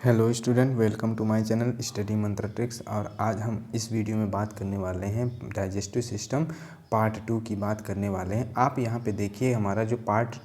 Hello student, welcome to my channel study Mantra tricks. और आज हम इस वीडियो में बात करने वाले हैं डाइजेस्टिव सिस्टम पार्ट 2 की बात करने वाले हैं। आप यहाँ पे देखिए, हमारा जो पार्ट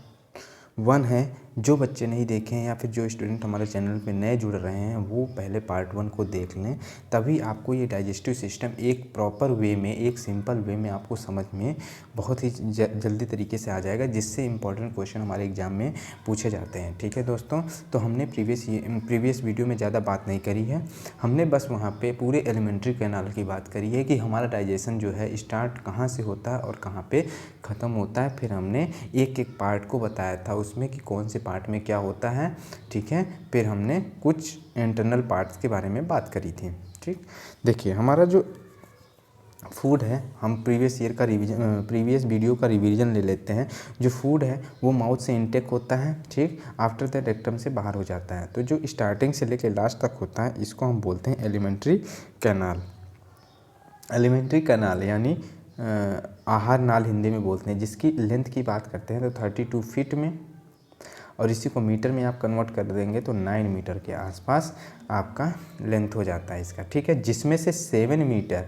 1 है, जो बच्चे नहीं देखे हैं या फिर जो स्टूडेंट हमारे चैनल पे नए जुड़ रहे हैं वो पहले पार्ट 1 को देख लें, तभी आपको ये डाइजेस्टिव सिस्टम एक प्रॉपर वे में, एक सिंपल वे में आपको समझ में बहुत ही जल्दी तरीके से आ जाएगा, जिससे इंपॉर्टेंट क्वेश्चन हमारे एग्जाम में पूछे जाते हैं। ठीक है दोस्तों, तो हमने प्रीवियस वीडियो में ज़्यादा बात नहीं करी है। हमने बस वहाँ पे पूरे एलिमेंट्री कैनाल की बात करी है कि हमारा डाइजेशन जो है स्टार्ट कहाँ से होता है और कहाँ पे ख़त्म होता है। फिर हमने एक एक पार्ट को बताया था उसमें कि कौन से पार्ट में क्या होता है। ठीक है, फिर हमने कुछ इंटरनल पार्ट्स के बारे में बात करी थी। ठीक, देखिए हमारा जो फूड है, हम प्रीवियस वीडियो का रिवीजन ले लेते हैं। जो फूड है वो माउथ से इनटेक होता है, ठीक, आफ्टर दैट रेक्टम से बाहर हो जाता है। तो जो स्टार्टिंग से लेकर लास्ट तक होता है इसको हम बोलते हैं एलिमेंट्री कैनाल। एलिमेंट्री कैनाल यानी आहार नाल हिंदी में बोलते हैं, जिसकी लेंथ की बात करते हैं तो 32 फीट में, और इसी को मीटर में आप कन्वर्ट कर देंगे तो 9 मीटर के आसपास आपका लेंथ हो जाता है इसका। ठीक है, जिसमें से 7 मीटर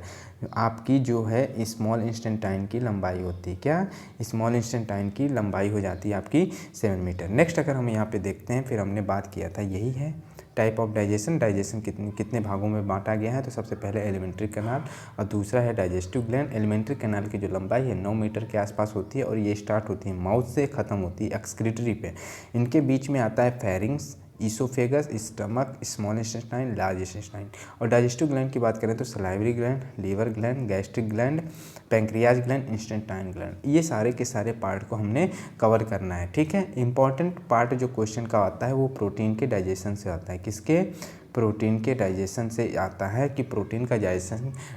आपकी जो है स्मॉल इंस्टेंटाइन की लंबाई होती है। क्या स्मॉल इंस्टेंटाइन की लंबाई हो जाती है आपकी 7 मीटर। नेक्स्ट अगर हम यहाँ पे देखते हैं, फिर हमने बात किया था, यही है टाइप ऑफ डाइजेशन कितने भागों में बांटा गया है। तो सबसे पहले एलिमेंट्री कैनाल और दूसरा है डाइजेस्टिव ग्लैंड। एलिमेंट्री कैनाल की जो लंबाई है 9 मीटर के आसपास होती है और ये स्टार्ट होती है माउथ से, ख़त्म होती है एक्सक्रीटरी पे। इनके बीच में आता है pharynx, oesophagus, stomach, small intestine, large intestine. और डाइजेस्टिव ग्लैंड की बात करें तो salivary gland, liver gland, gastric gland, pancreas gland, intestine gland, ये सारे के सारे पार्ट को हमने कवर करना है। ठीक है, इंपॉर्टेंट पार्ट जो क्वेश्चन का आता है वो प्रोटीन के डाइजेशन से आता है। किसके? प्रोटीन के डाइजेशन से आता है कि प्रोटीन का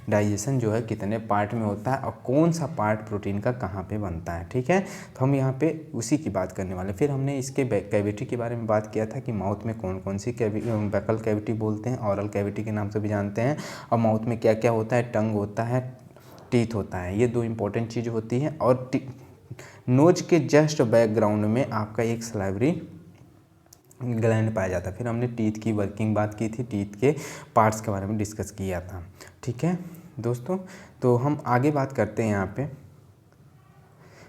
डाइजेशन जो है कितने पार्ट में होता है और कौन सा पार्ट प्रोटीन का कहाँ पे बनता है। ठीक है, तो हम यहाँ पे उसी की बात करने वाले। फिर हमने इसके कैविटी के बारे में बात किया था कि माउथ में कौन कौन सी बैकल कैविटी बोलते हैं, ऑरल कैविटी के नाम से भी जानते हैं, और माउथ में क्या क्या होता है, टंग होता है, टीथ होता है, ये दो इंपॉर्टेंट चीज़ होती हैं। और नोज के जस्ट बैकग्राउंड में आपका एक सलाइवरी ग्लैंड पाया जाता है। फिर हमने टीथ की वर्किंग बात की थी, टीथ के पार्ट्स के बारे में डिस्कस किया था। ठीक है दोस्तों, तो हम आगे बात करते हैं यहाँ पे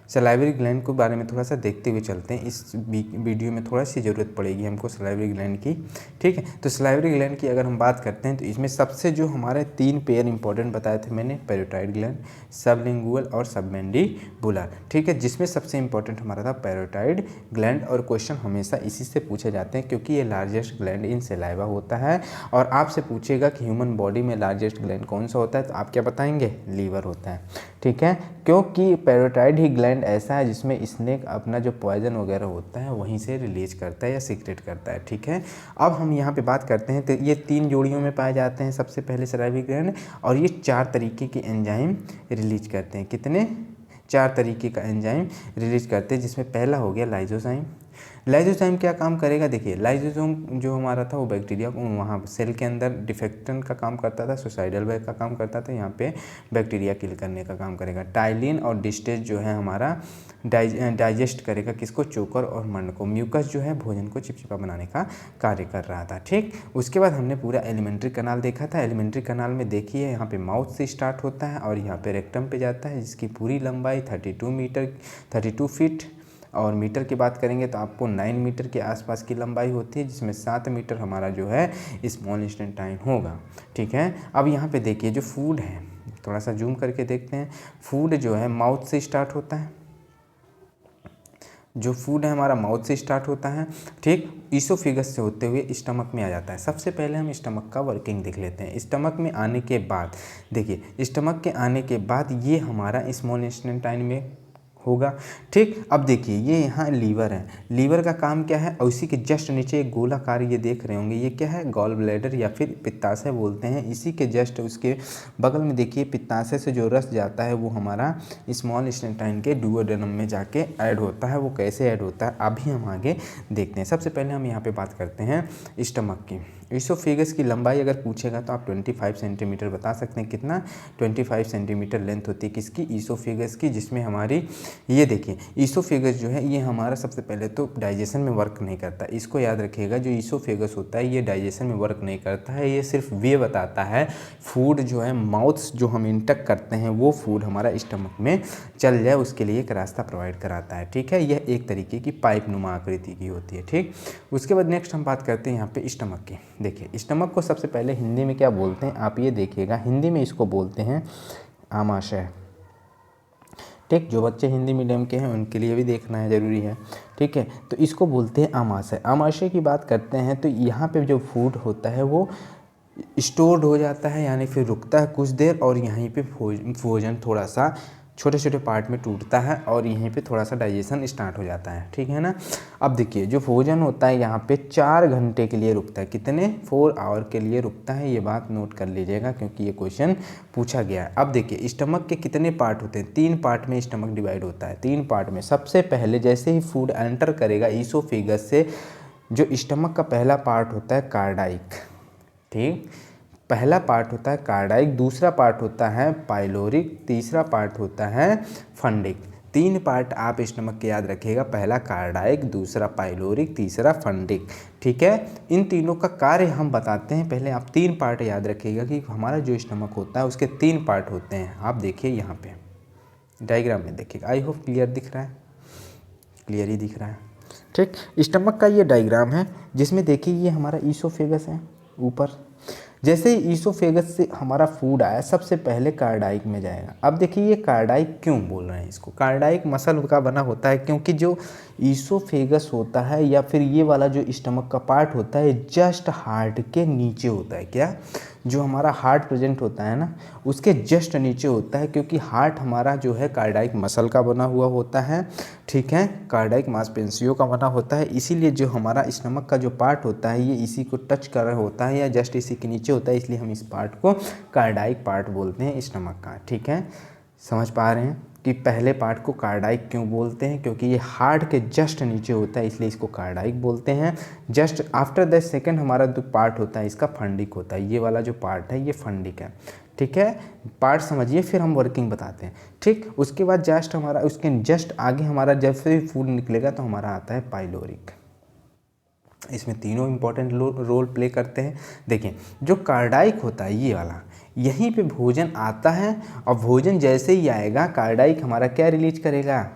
सलाइवरी ग्लैंड के बारे में थोड़ा सा देखते हुए चलते हैं। इस वीडियो में थोड़ा सी ज़रूरत पड़ेगी हमको सलाइवरी ग्लैंड की। ठीक है, तो सलाइवरी ग्लैंड की अगर हम बात करते हैं तो इसमें सबसे जो हमारे 3 पेयर इंपॉर्टेंट बताए थे मैंने, पैरोटाइड ग्लैंड, सबलिंगुअल और सबमैंडिबुलर। ठीक है, जिसमें सबसे इंपॉर्टेंट हमारा था पैरोटाइड ग्लैंड, और क्वेश्चन हमेशा इसी से पूछे जाते हैं क्योंकि ये लार्जेस्ट ग्लैंड इन सलाइवा होता है। और आपसे पूछेगा कि ह्यूमन बॉडी में लार्जेस्ट ग्लैंड कौन सा होता है, तो आप क्या बताएंगे? लीवर होता है। ठीक है, क्योंकि पैरोटाइड ही ग्लैंड ऐसा है जिसमें स्नेक अपना जो पॉइजन वगैरह होता है वहीं से रिलीज करता है या सीक्रेट करता है। ठीक है, अब हम यहाँ पे बात करते हैं तो ये 3 जोड़ियों में पाए जाते हैं। सबसे पहले सलाइवरी ग्लैंड, और ये 4 तरीके के एंजाइम रिलीज करते हैं। कितने? 4 तरीके का एंजाइम रिलीज करते हैं, जिसमें पहला हो गया लाइजोजाइम। लाइजोजाइम क्या काम करेगा? देखिए, लाइजोजाइम जो हमारा था वो बैक्टीरिया वहाँ सेल के अंदर डिफेक्टेंट का काम करता था, सुसाइडल बैग का काम करता था, यहाँ पे बैक्टीरिया किल करने का काम करेगा। टाइलिन और डिस्टेज जो है हमारा डाइजेस्ट करेगा किसको? चोकर और मंड को। म्यूकस जो है भोजन को चिपचिपा बनाने का कार्य कर रहा था। ठीक, उसके बाद हमने पूरा एलिमेंट्री कैनाल देखा था। एलिमेंट्री कैनाल में देखिए यहाँ पे माउथ से स्टार्ट होता है और यहाँ पे रेक्टम पे जाता है, जिसकी पूरी लंबाई 32 फीट, और मीटर की बात करेंगे तो आपको 9 मीटर के आसपास की लंबाई होती है, जिसमें 7 मीटर हमारा जो है स्मॉल इंस्टेंटाइन होगा। ठीक है, अब यहाँ पे देखिए जो फूड है, थोड़ा सा जूम करके देखते हैं। फूड जो है माउथ से स्टार्ट होता है, जो फूड है हमारा माउथ से स्टार्ट होता है। ठीक, ईसोफेगस से होते हुए स्टमक में आ जाता है। सबसे पहले हम स्टमक का वर्किंग देख लेते हैं। स्टमक में आने के बाद देखिए, स्टमक के आने के बाद ये हमारा स्मॉल इंस्टेंटाइन में होगा। ठीक, अब देखिए ये यहाँ लीवर है। लीवर का काम क्या है? और इसी के जस्ट नीचे एक गोलाकार ये देख रहे होंगे, ये क्या है? गॉल ब्लैडर या फिर पित्ताशय बोलते हैं। इसी के जस्ट उसके बगल में देखिए पित्ताशय से जो रस जाता है वो हमारा स्मॉल इंटेस्टाइन के डुओडेनम में जाके ऐड होता है। वो कैसे ऐड होता है अभी हम आगे देखते हैं। सबसे पहले हम यहाँ पे बात करते हैं स्टमक की। ईसोफेगस की लंबाई अगर पूछेगा तो आप 25 सेंटीमीटर बता सकते हैं। कितना? 25 सेंटीमीटर लेंथ होती है किसकी? ईसोफेगस की, जिसमें हमारी ये देखिए ईसोफेगस जो है ये हमारा सबसे पहले तो डाइजेशन में वर्क नहीं करता। इसको याद रखिएगा, जो ईसोफेगस होता है ये डाइजेशन में वर्क नहीं करता है, ये सिर्फ वे बताता है फूड जो है माउथ जो हम इंटेक करते हैं वो फूड हमारा स्टमक में चल जाए, उसके लिए एक रास्ता प्रोवाइड कराता है। ठीक है, यह एक तरीके की पाइप नुमा आकृति की होती है। ठीक, उसके बाद नेक्स्ट हम बात करते हैं यहाँ पे स्टमक की। देखिए स्टमक को सबसे पहले हिंदी में क्या बोलते हैं आप ये देखिएगा, हिंदी में इसको बोलते हैं आमाशय। ठीक, जो बच्चे हिंदी मीडियम के हैं उनके लिए भी देखना है, ज़रूरी है। ठीक है, तो इसको बोलते हैं आमाशय। आमाशय की बात करते हैं तो यहाँ पे जो फूड होता है वो स्टोर्ड हो जाता है, यानी फिर रुकता है कुछ देर, और यहीं पे भोजन थोड़ा सा छोटे छोटे पार्ट में टूटता है और यहीं पे थोड़ा सा डाइजेशन स्टार्ट हो जाता है। ठीक है ना। अब देखिए जो भोजन होता है यहाँ पे 4 घंटे के लिए रुकता है। कितने? 4 आवर के लिए रुकता है। ये बात नोट कर लीजिएगा क्योंकि ये क्वेश्चन पूछा गया है। अब देखिए स्टमक के कितने पार्ट होते हैं? 3 पार्ट में स्टमक डिवाइड होता है। 3 पार्ट में सबसे पहले जैसे ही फूड एंटर करेगा ईसोफेगस से, जो स्टमक का पहला पार्ट होता है कार्डाइक। ठीक, पहला पार्ट होता है कार्डाइक, दूसरा पार्ट होता है पाइलोरिक, तीसरा पार्ट होता है फंडिक। 3 पार्ट आप स्टमक के याद रखिएगा, पहला कार्डाइक, दूसरा पाइलोरिक, तीसरा फंडिक। ठीक है, इन तीनों का कार्य हम बताते हैं। पहले आप 3 पार्ट याद रखिएगा कि हमारा जो स्टमक होता है उसके 3 पार्ट होते हैं। आप देखिए यहाँ पे डायग्राम में देखिएगा, आई होप क्लियर दिख रहा है, क्लियर ही दिख रहा है। ठीक, स्टमक का ये डायग्राम है जिसमें देखिए ये हमारा ईसोफेगस है ऊपर। जैसे ही ईसोफेगस से हमारा फूड आया सबसे पहले कार्डाइक में जाएगा। अब देखिए ये कार्डाइक क्यों बोल रहे हैं इसको? कार्डाइक मसल का बना होता है क्योंकि जो ईसोफेगस होता है या फिर ये वाला जो स्टमक का पार्ट होता है जस्ट हार्ट के नीचे होता है। क्या? जो हमारा हार्ट प्रेजेंट होता है ना उसके जस्ट नीचे होता है, क्योंकि हार्ट हमारा जो है कार्डाइक मसल का बना हुआ होता है। ठीक है, कार्डाइक मांसपेशियों का बना होता है, इसीलिए जो हमारा स्टमक का जो पार्ट होता है ये इसी को टच कर रहा होता है या जस्ट इसी के नीचे होता है, इसलिए हम इस पार्ट को कार्डाइक पार्ट बोलते हैं स्टमक का। ठीक है, समझ पा रहे हैं कि पहले पार्ट को कार्डाइक क्यों बोलते हैं? क्योंकि ये हार्ट के जस्ट नीचे होता है, इसलिए इसको कार्डाइक बोलते हैं। जस्ट आफ्टर द सेकंड हमारा जो पार्ट होता है इसका फंडिक होता है। ये वाला जो पार्ट है ये फंडिक है। ठीक है, पार्ट समझिए फिर हम वर्किंग बताते हैं। ठीक, उसके बाद जस्ट हमारा उसके जस्ट आगे हमारा जब से फूड निकलेगा तो हमारा आता है पाइलोरिक। इसमें तीनों इंपॉर्टेंट रोल प्ले करते हैं। देखिए जो कार्डाइक होता है ये वाला, यहीं पे भोजन आता है और भोजन जैसे ही आएगा कार्डाइक हमारा क्या रिलीज करेगा?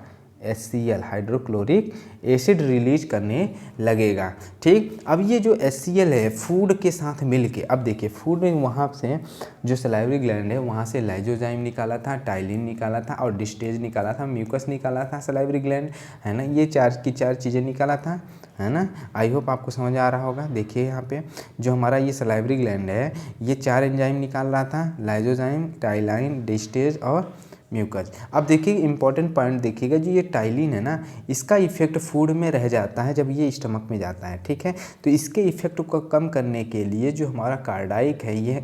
HCl हाइड्रोक्लोरिक एसिड रिलीज करने लगेगा। ठीक, अब ये जो HCl है फूड के साथ मिलके, अब देखिए फूड में वहाँ से जो सलाइवरी ग्लैंड है वहाँ से लाइजोजाइम निकाला था, टाइलिन निकाला था और डिस्टेज निकाला था, म्यूकस निकाला था, सलाइवरी ग्लैंड है ना, ये 4 चीज़ें निकाला था, है ना। आई होप आपको समझ आ रहा होगा। देखिए यहाँ पे जो हमारा ये सलाइवरी ग्लैंड है ये 4 एंजाइम निकाल रहा था, लाइजोजाइम, टाइलाइन, डिस्टेज और म्यूकस। अब देखिए इंपॉर्टेंट पॉइंट देखिएगा, जो ये टाइलिन है ना इसका इफेक्ट फूड में रह जाता है जब ये स्टमक में जाता है। ठीक है, तो इसके इफेक्ट को कम करने के लिए जो हमारा कार्डाइक है ये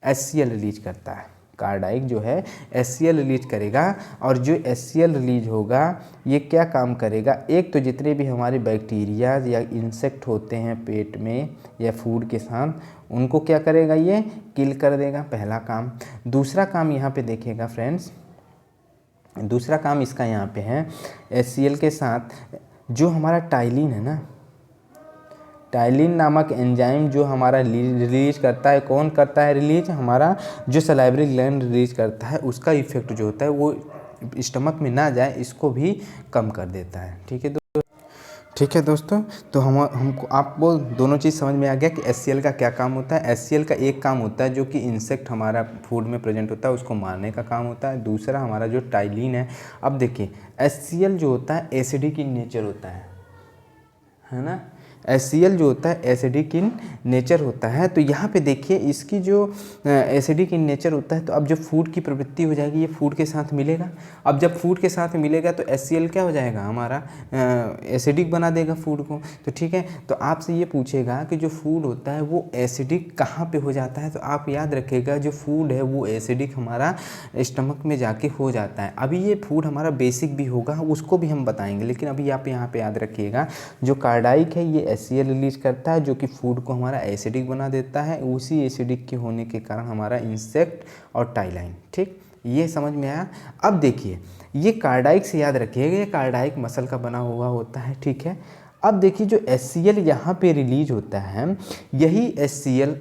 HCl रिलीज करता है। कार्डाइक जो है HCl रिलीज करेगा और जो HCl रिलीज होगा ये क्या काम करेगा? एक तो जितने भी हमारे बैक्टीरिया या इंसेक्ट होते हैं पेट में या फूड के साथ उनको क्या करेगा? ये किल कर देगा, पहला काम। दूसरा काम यहाँ पे देखिएगा फ्रेंड्स, दूसरा काम इसका यहाँ पे है HCl के साथ जो हमारा टाइलिन है ना, टाइलिन नामक एंजाइम जो हमारा रिलीज करता है, कौन करता है रिलीज? हमारा जो सलाइवरी ग्लैंड रिलीज करता है उसका इफेक्ट जो होता है वो स्टमक में ना जाए इसको भी कम कर देता है। ठीक है दोस्तों, ठीक है दोस्तों, तो हमको आपको दोनों चीज़ समझ में आ गया कि HCl का क्या काम होता है। HCl का एक काम होता है जो कि इंसेक्ट हमारा फूड में प्रेजेंट होता है उसको मारने का काम होता है। दूसरा हमारा जो टाइलिन है, अब देखिए HCl जो होता है एसिडिक इन नेचर होता है ना। HCl जो होता है एसिडिक इन नेचर होता है। तो यहाँ पे देखिए इसकी जो एसिडिक इन नेचर होता है, तो अब जब फूड की प्रवृत्ति हो जाएगी ये फूड के साथ मिलेगा। अब जब फूड के साथ मिलेगा तो HCl क्या हो जाएगा? हमारा एसिडिक बना देगा फूड को। तो ठीक है, तो आपसे ये पूछेगा कि जो फूड होता है वो एसिडिक कहाँ पे हो जाता है? तो आप याद रखिएगा जो फूड है वो एसिडिक हमारा स्टमक में जाके हो जाता है। अभी ये फूड हमारा बेसिक भी होगा उसको भी हम बताएंगे, लेकिन अभी आप यहाँ पे याद रखिएगा जो कार्डाइक है ये HCl रिलीज करता है जो कि फूड को हमारा एसिडिक बना देता है। उसी एसिडिक के होने के कारण हमारा इंसेक्ट और टाइलाइन, ठीक, ये समझ में आया। अब देखिए ये कार्डाइक से याद रखिएगा, ये कार्डाइक मसल का बना हुआ होता है, ठीक है। अब देखिए जो HCl यहाँ पे रिलीज होता है, यही HCl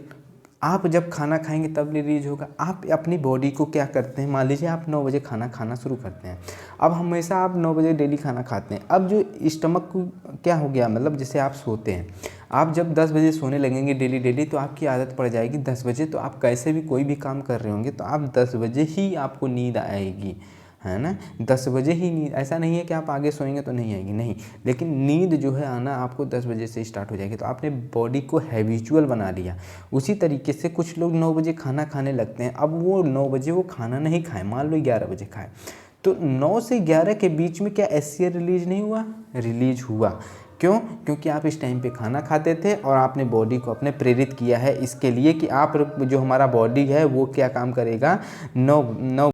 आप जब खाना खाएंगे तब रिलीज होगा। आप अपनी बॉडी को क्या करते हैं, मान लीजिए आप 9 बजे खाना खाना शुरू करते हैं। अब हमेशा आप 9 बजे डेली खाना खाते हैं। अब जो स्टमक को क्या हो गया, मतलब जैसे आप सोते हैं, आप जब 10 बजे सोने लगेंगे डेली तो आपकी आदत पड़ जाएगी 10 बजे, तो आप कैसे भी कोई भी काम कर रहे होंगे तो आप 10 बजे ही आपको नींद आएगी, है ना। 10 बजे ही नींद, ऐसा नहीं है कि आप आगे सोएंगे तो नहीं आएगी, नहीं, लेकिन नींद जो है आना आपको 10 बजे से स्टार्ट हो जाएगी। तो आपने बॉडी को हैबिचुअल बना लिया। उसी तरीके से कुछ लोग 9 बजे खाना खाने लगते हैं। अब वो 9 बजे वो खाना नहीं खाए, मान लो 11 बजे खाए, तो 9 से 11 के बीच में क्या HCl रिलीज नहीं हुआ? रिलीज हुआ। क्यों? क्योंकि आप इस टाइम पे खाना खाते थे और आपने बॉडी को अपने प्रेरित किया है इसके लिए कि आप, जो हमारा बॉडी है वो क्या काम करेगा, 9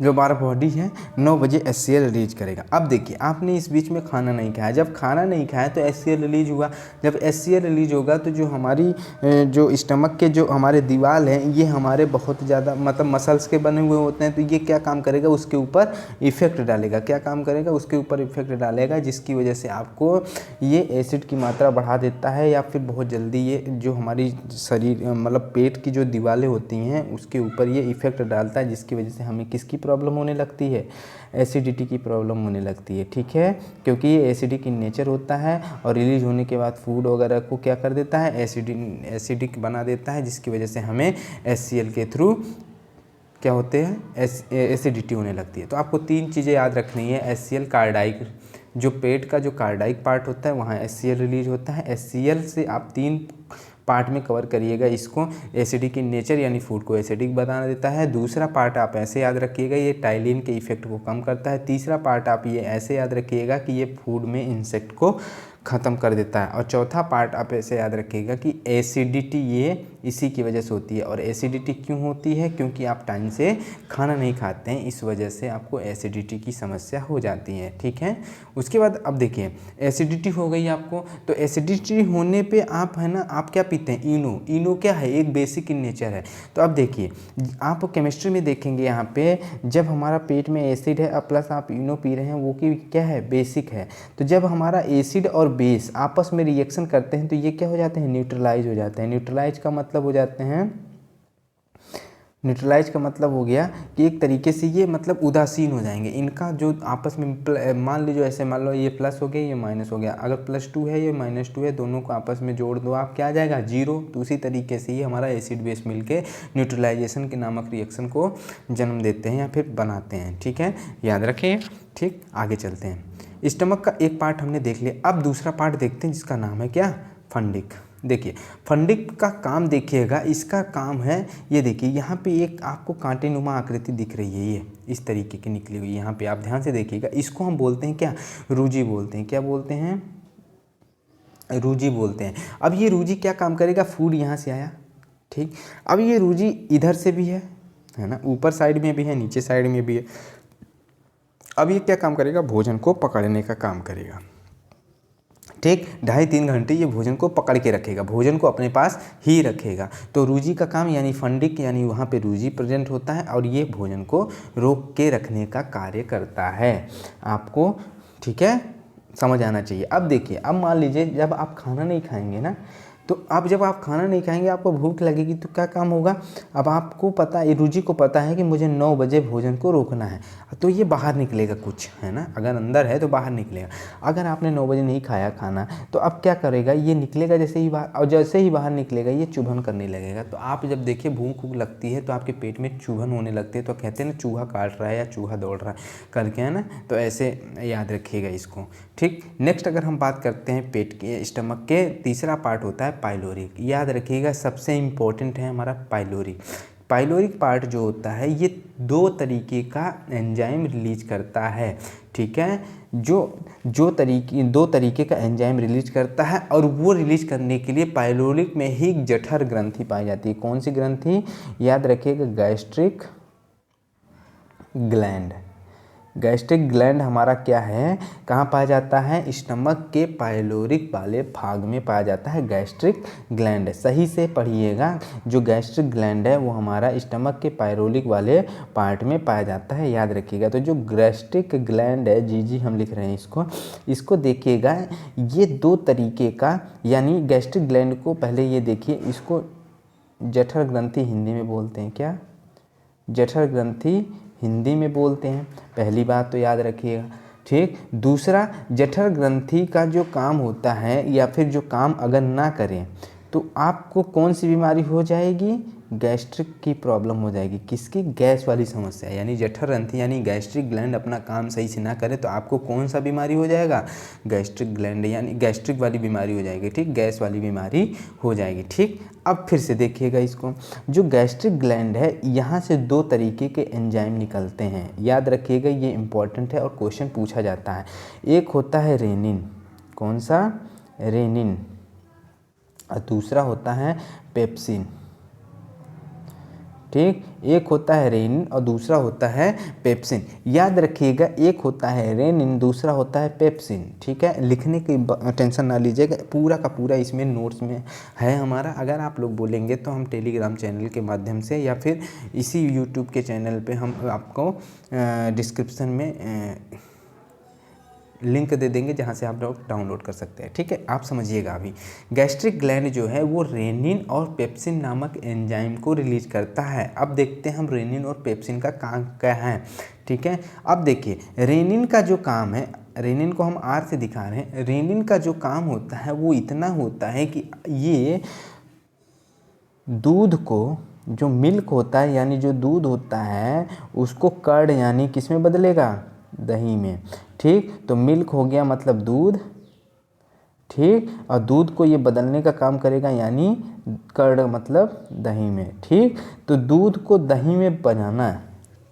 जो हमारा बॉडी है 9 बजे HCl रिलीज करेगा। अब देखिए आपने इस बीच में खाना नहीं खाया, जब खाना नहीं खाया तो HCl रिलीज हुआ। जब HCl रिलीज होगा तो जो हमारी जो स्टमक के जो हमारे दीवार हैं ये हमारे बहुत ज़्यादा मतलब मसल्स के बने हुए होते हैं, तो ये क्या काम करेगा, उसके ऊपर इफेक्ट डालेगा। क्या काम करेगा? उसके ऊपर इफेक्ट डालेगा, जिसकी वजह से आपको ये एसिड की मात्रा बढ़ा देता है, या फिर बहुत जल्दी ये जो हमारी शरीर मतलब पेट की जो दीवारें होती हैं उसके ऊपर ये इफेक्ट डालता है, जिसकी वजह से हमें किसकी प्रॉब्लम होने लगती है, एसिडिटी की प्रॉब्लम होने लगती है, ठीक है। क्योंकि ये एसिडिक इन नेचर होता है और रिलीज होने के बाद फूड वगैरह को क्या कर देता है, एसिडिक बना देता है, जिसकी वजह से हमें HCl के थ्रू क्या होते हैं, एसिडिटी होने लगती है। तो आपको 3 चीज़ें याद रखनी है। HCl कार्डाइक, जो पेट का जो कार्डाइक पार्ट होता है वहाँ HCl रिलीज होता है। HCl से आप 3 पार्ट में कवर करिएगा इसको। एसिडिक इन नेचर यानी फूड को एसिडिक बना देता है। दूसरा पार्ट आप ऐसे याद रखिएगा, ये टाइलिन के इफेक्ट को कम करता है। तीसरा पार्ट आप ये ऐसे याद रखिएगा कि ये फूड में इंसेक्ट को ख़त्म कर देता है। और चौथा पार्ट आप ऐसे याद रखिएगा कि एसिडिटी ये इसी की वजह से होती है। और एसिडिटी क्यों होती है? क्योंकि आप टाइम से खाना नहीं खाते हैं, इस वजह से आपको एसिडिटी की समस्या हो जाती है, ठीक है। उसके बाद अब देखिए एसिडिटी हो गई आपको, तो एसिडिटी होने पे आप है ना, आप क्या पीते हैं, इनो। इनो क्या है, एक बेसिक इन नेचर है। तो अब देखिए आप केमिस्ट्री में देखेंगे यहाँ पे, जब हमारा पेट में एसिड है प्लस आप इनो पी रहे हैं, वो कि क्या है, बेसिक है। तो जब हमारा एसिड और बेस आपस में रिएक्शन करते हैं तो ये क्या हो जाते हैं, न्यूट्रलाइज हो जाते हैं। न्यूट्रलाइज का मतलब हो जाते हैं, न्यूट्रलाइज का मतलब हो गया कि एक तरीके से ये मतलब उदासीन हो जाएंगे। इनका जो आपस में मान लीजिए ऐसे मान लो ये प्लस हो गया ये माइनस हो गया, अगर +2 है ये -2 है, दोनों को आपस में जोड़ दो आप, क्या आ जाएगा, 0। तो उसी तरीके से ये हमारा एसिड बेस मिलके न्यूट्रलाइजेशन के नामक रिएक्शन को जन्म देते हैं या फिर बनाते हैं, ठीक है, याद रखें। ठीक, आगे चलते हैं। स्टमक का एक पार्ट हमने देख लिया, अब दूसरा पार्ट देखते हैं जिसका नाम है क्या, फंडिक। देखिए फंडिक का काम देखिएगा, इसका काम है, ये देखिए यहाँ पे एक आपको कांटेनुमा आकृति दिख रही है, ये इस तरीके की निकली हुई, यहाँ पे आप ध्यान से देखिएगा। इसको हम बोलते हैं क्या, रूजी बोलते हैं। क्या बोलते हैं, रूजी बोलते हैं। अब ये रूजी क्या काम करेगा, फूड यहाँ से आया, ठीक। अब ये रूजी इधर से भी है ना, ऊपर साइड में भी है, नीचे साइड में भी है। अब ये क्या काम करेगा, भोजन को पकड़ने का काम करेगा, ठीक। 2.5-3 घंटे ये भोजन को पकड़ के रखेगा, भोजन को अपने पास ही रखेगा। तो रूजी का काम यानी फंडिक, यानी वहाँ पे रूजी प्रेजेंट होता है और ये भोजन को रोक के रखने का कार्य करता है। आपको ठीक है, समझ आना चाहिए। अब देखिए, अब मान लीजिए जब आप खाना नहीं खाएंगे ना, तो अब जब आप खाना नहीं खाएंगे आपको भूख लगेगी, तो क्या काम होगा, अब आपको पता है, रूजी को पता है कि मुझे 9 बजे भोजन को रोकना है, तो ये बाहर निकलेगा कुछ, है ना, अगर अंदर है तो बाहर निकलेगा। अगर आपने 9 बजे नहीं खाया खाना, तो अब क्या करेगा, ये निकलेगा जैसे ही बाहर, और जैसे ही बाहर निकलेगा ये चुभन करने लगेगा। तो आप जब देखिए भूख लगती है तो आपके पेट में चुभन होने लगती है, तो कहते हैं ना चूहा काट रहा है या चूहा दौड़ रहा है करके, है ना, तो ऐसे याद रखिएगा इसको, ठीक। नेक्स्ट अगर हम बात करते हैं पेट के, स्टमक के तीसरा पार्ट होता है पाइलोरिक। याद रखिएगा सबसे इम्पोर्टेंट है हमारा पाइलोरिक। पाइलोरिक पार्ट जो होता है ये 2 तरीके का एंजाइम रिलीज करता है, ठीक है, जो 2 तरीके का एंजाइम रिलीज करता है, और वो रिलीज करने के लिए पाइलोरिक में ही जठर ग्रंथि पाई जाती है। कौन सी ग्रंथि, याद रखिएगा, गैस्ट्रिक ग्लैंड। गैस्ट्रिक ग्लैंड हमारा क्या है, कहाँ पाया जाता है, स्टमक के पाइलोरिक वाले भाग में पाया जाता है गैस्ट्रिक ग्लैंड। सही से पढ़िएगा, जो गैस्ट्रिक ग्लैंड है वो हमारा स्टमक के पाइलोरिक वाले पार्ट में पाया जाता है, याद रखिएगा। तो जो गैस्ट्रिक ग्लैंड है, जी हम लिख रहे हैं इसको देखिएगा, ये 2 तरीके का, यानी गैस्ट्रिक ग्लैंड को पहले ये देखिए, इसको जठर ग्रंथि हिंदी में बोलते हैं। क्या? जठर ग्रंथि हिंदी में बोलते हैं, पहली बात तो याद रखिएगा। ठीक, दूसरा, जठर ग्रंथि का जो काम होता है या फिर जो काम अगर ना करें तो आपको कौन सी बीमारी हो जाएगी, गैस्ट्रिक की प्रॉब्लम हो जाएगी। किसकी? गैस वाली समस्या, यानी जठर ग्रंथि यानी गैस्ट्रिक ग्लैंड अपना काम सही से ना करे तो आपको कौन सा बीमारी हो जाएगा, गैस्ट्रिक ग्लैंड यानी गैस्ट्रिक वाली बीमारी हो जाएगी। ठीक, गैस वाली बीमारी हो जाएगी। ठीक, अब फिर से देखिएगा इसको, जो गैस्ट्रिक ग्लैंड है यहाँ से 2 तरीके के एंजाइम निकलते हैं, याद रखिएगा, ये इंपॉर्टेंट है और क्वेश्चन पूछा जाता है। एक होता है रेनिन, कौन सा? रेनिन, और दूसरा होता है पेप्सिन। ठीक, एक होता है रेनिन और दूसरा होता है पेप्सिन, याद रखिएगा, एक होता है रेनिन, दूसरा होता है पेप्सिन। ठीक है, लिखने की टेंशन ना लीजिएगा, पूरा का पूरा इसमें नोट्स में है हमारा। अगर आप लोग बोलेंगे तो हम टेलीग्राम चैनल के माध्यम से या फिर इसी यूट्यूब के चैनल पे हम आपको डिस्क्रिप्शन में लिंक दे देंगे जहाँ से आप लोग डाउनलोड कर सकते हैं। ठीक है, आप समझिएगा। अभी गैस्ट्रिक ग्लैंड जो है वो रेनिन और पेप्सिन नामक एंजाइम को रिलीज करता है। अब देखते हैं हम रेनिन और पेप्सिन का काम क्या है। ठीक है, अब देखिए, रेनिन का जो काम है, रेनिन को हम आर से दिखा रहे हैं, रेनिन का जो काम होता है वो इतना होता है कि ये दूध को, जो मिल्क होता है यानी जो दूध होता है, उसको कर्ड यानी किस में बदलेगा, दही में। ठीक, तो मिल्क हो गया मतलब दूध। ठीक, और दूध को ये बदलने का काम करेगा यानी कर्ड मतलब दही में। ठीक, तो दूध को दही में बनाना,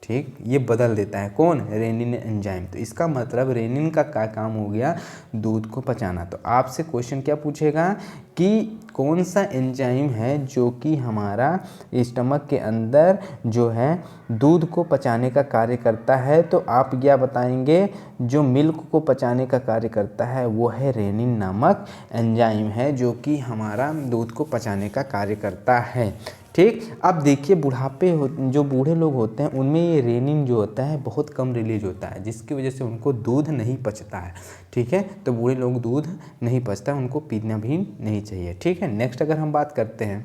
ठीक, ये बदल देता है कौन, रेनिन एंजाइम। तो इसका मतलब रेनिन का क्या काम हो गया, दूध को पचाना। तो आपसे क्वेश्चन क्या पूछेगा कि कौन सा एंजाइम है जो कि हमारा स्टमक के अंदर जो है दूध को पचाने का कार्य करता है, तो आप क्या बताएंगे, जो मिल्क को पचाने का कार्य करता है वो है रेनिन नामक एंजाइम है, जो कि हमारा दूध को पचाने का कार्य करता है। ठीक, अब देखिए, जो बूढ़े लोग होते हैं उनमें ये रेनिन जो होता है बहुत कम रिलीज होता है, जिसकी वजह से उनको दूध नहीं पचता है। ठीक है, तो बूढ़े लोग दूध नहीं पचता, उनको पीना भी नहीं चाहिए। ठीक है, नेक्स्ट अगर हम बात करते हैं,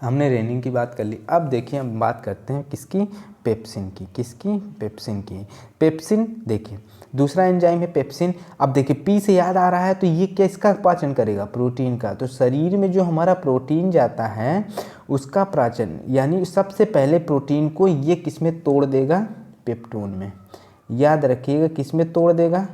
हमने रेनिन की बात कर ली, अब देखिए हम बात करते हैं किसकी, पेप्सिन की। किसकी? पेप्सिन की। पेप्सिन देखिए, दूसरा एंजाइम है पेप्सिन। अब देखिए, पी से याद आ रहा है, तो ये किसका पाचन करेगा, प्रोटीन का। तो शरीर में जो हमारा प्रोटीन जाता है उसका पाचन, यानी सबसे पहले प्रोटीन को ये किस में तोड़ देगा, पेप्टोन में। याद रखिएगा, किस में तोड़ देगा,